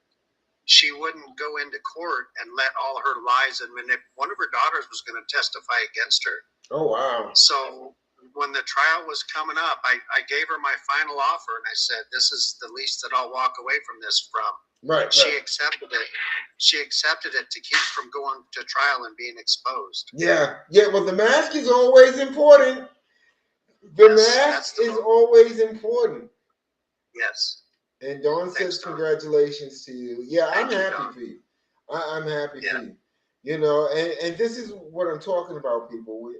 she wouldn't go into court and let all her lies and one of her daughters was going to testify against her. Oh, wow. So when the trial was coming up, I gave her my final offer, and I said, this is the least that I'll walk away from this from. Right. She accepted it. She accepted it to keep from going to trial and being exposed. Yeah. Well, the mask is always important. The mask is always important. Yes. And Dawn says, congratulations to you. Yeah, I'm happy for you. I'm happy for you. And this is what I'm talking about, people.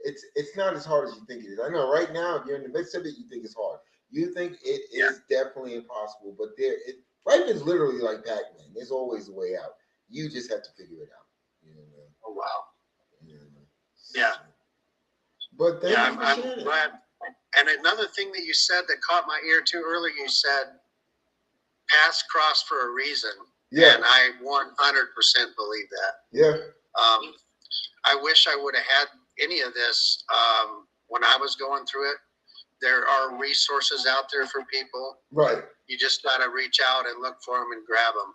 It's not as hard as you think it is. I know right now, if you're in the midst of it, you think it's hard. You think it is definitely impossible. But life is literally like Pac-Man. There's always a way out. You just have to figure it out. Oh, wow. Yeah. But I'm glad. And another thing that you said that caught my ear too earlier, you said, paths cross for a reason. Yeah. And I 100% believe that. Yeah. I wish I would have had any of this when I was going through it. There are resources out there for people. Right. You just got to reach out and look for them and grab them.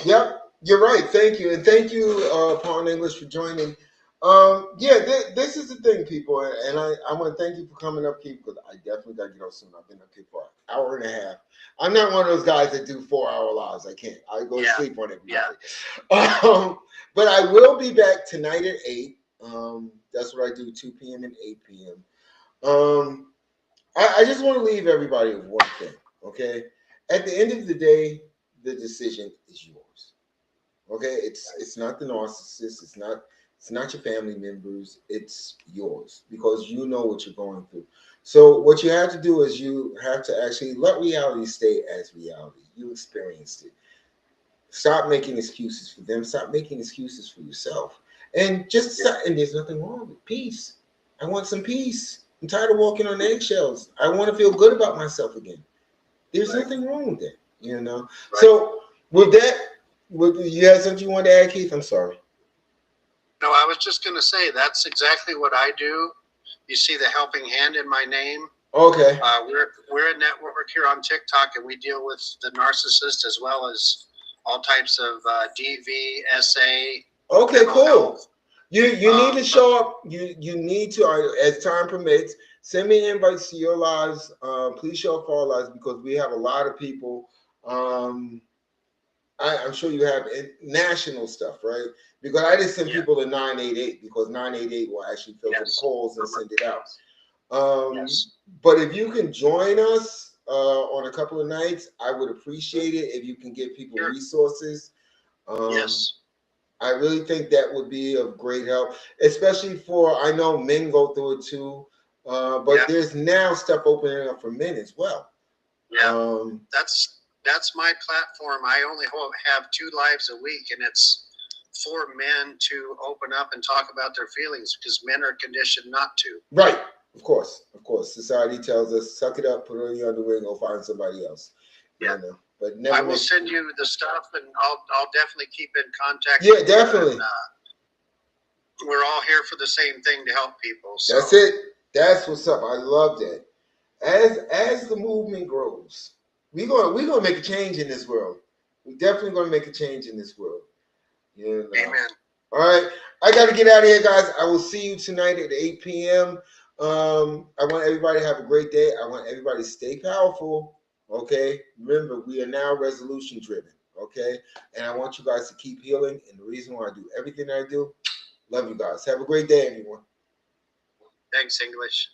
Yep. You're right. Thank you. And thank you, Paul English, for joining. This is the thing, people. And I want to thank you for coming up, Keith, because I definitely got to get up soon. I've been up here for an hour and a half. I'm not one of those guys that do 4-hour lives. I can't. I go to sleep on everybody. Yeah. But I will be back tonight at 8. That's what I do, 2 p.m. and 8 p.m. I just want to leave everybody with one thing, okay? At the end of the day, the decision is yours. Okay? It's not the narcissist. It's not your family members. It's yours because you know what you're going through. So what you have to do is you have to actually let reality stay as reality. You experienced it. Stop making excuses for them. Stop making excuses for yourself. And and there's nothing wrong with peace. I want some peace. I'm tired of walking on eggshells. I want to feel good about myself again. There's nothing wrong with that, Right. So with that, you have something you want to add, Keith? I'm sorry. No, I was just going to say that's exactly what I do. You see the helping hand in my name. Okay. We're a network here on TikTok, and we deal with the narcissist as well as all types of DV, SA. Okay, cool. Health. You need to show up. You need to, as time permits, Send me invites to your lives. Please show up for our lives because we have a lot of people. I'm sure you have national stuff, right? Because I didn't send people to 988 because 988 will actually filter the calls and send it out. But if you can join us on a couple of nights, I would appreciate it if you can give people resources. I really think that would be of great help, especially for, I know men go through it too, but there's now stuff opening up for men as well. That's my platform. I only have 2 lives a week, and it's for men to open up and talk about their feelings because men are conditioned not to. Right. Of course. Society tells us, suck it up, put it on your underwear, and go find somebody else. Yeah. You know? But never I will send you the stuff, and I'll definitely keep in contact. Yeah, definitely. And, we're all here for the same thing, to help people. So. That's it. That's what's up. I love that. As the movement grows, we're gonna make a change in this world. We're definitely gonna make a change in this world. Amen. All right, I got to get out of here, guys. I will see you tonight at 8 p.m. I want everybody to have a great day. I want everybody to stay powerful. Okay, remember, we are now resolution driven. Okay, and I want you guys to keep healing. And the reason why I do everything I do, love you guys. Have a great day, everyone. Thanks, English.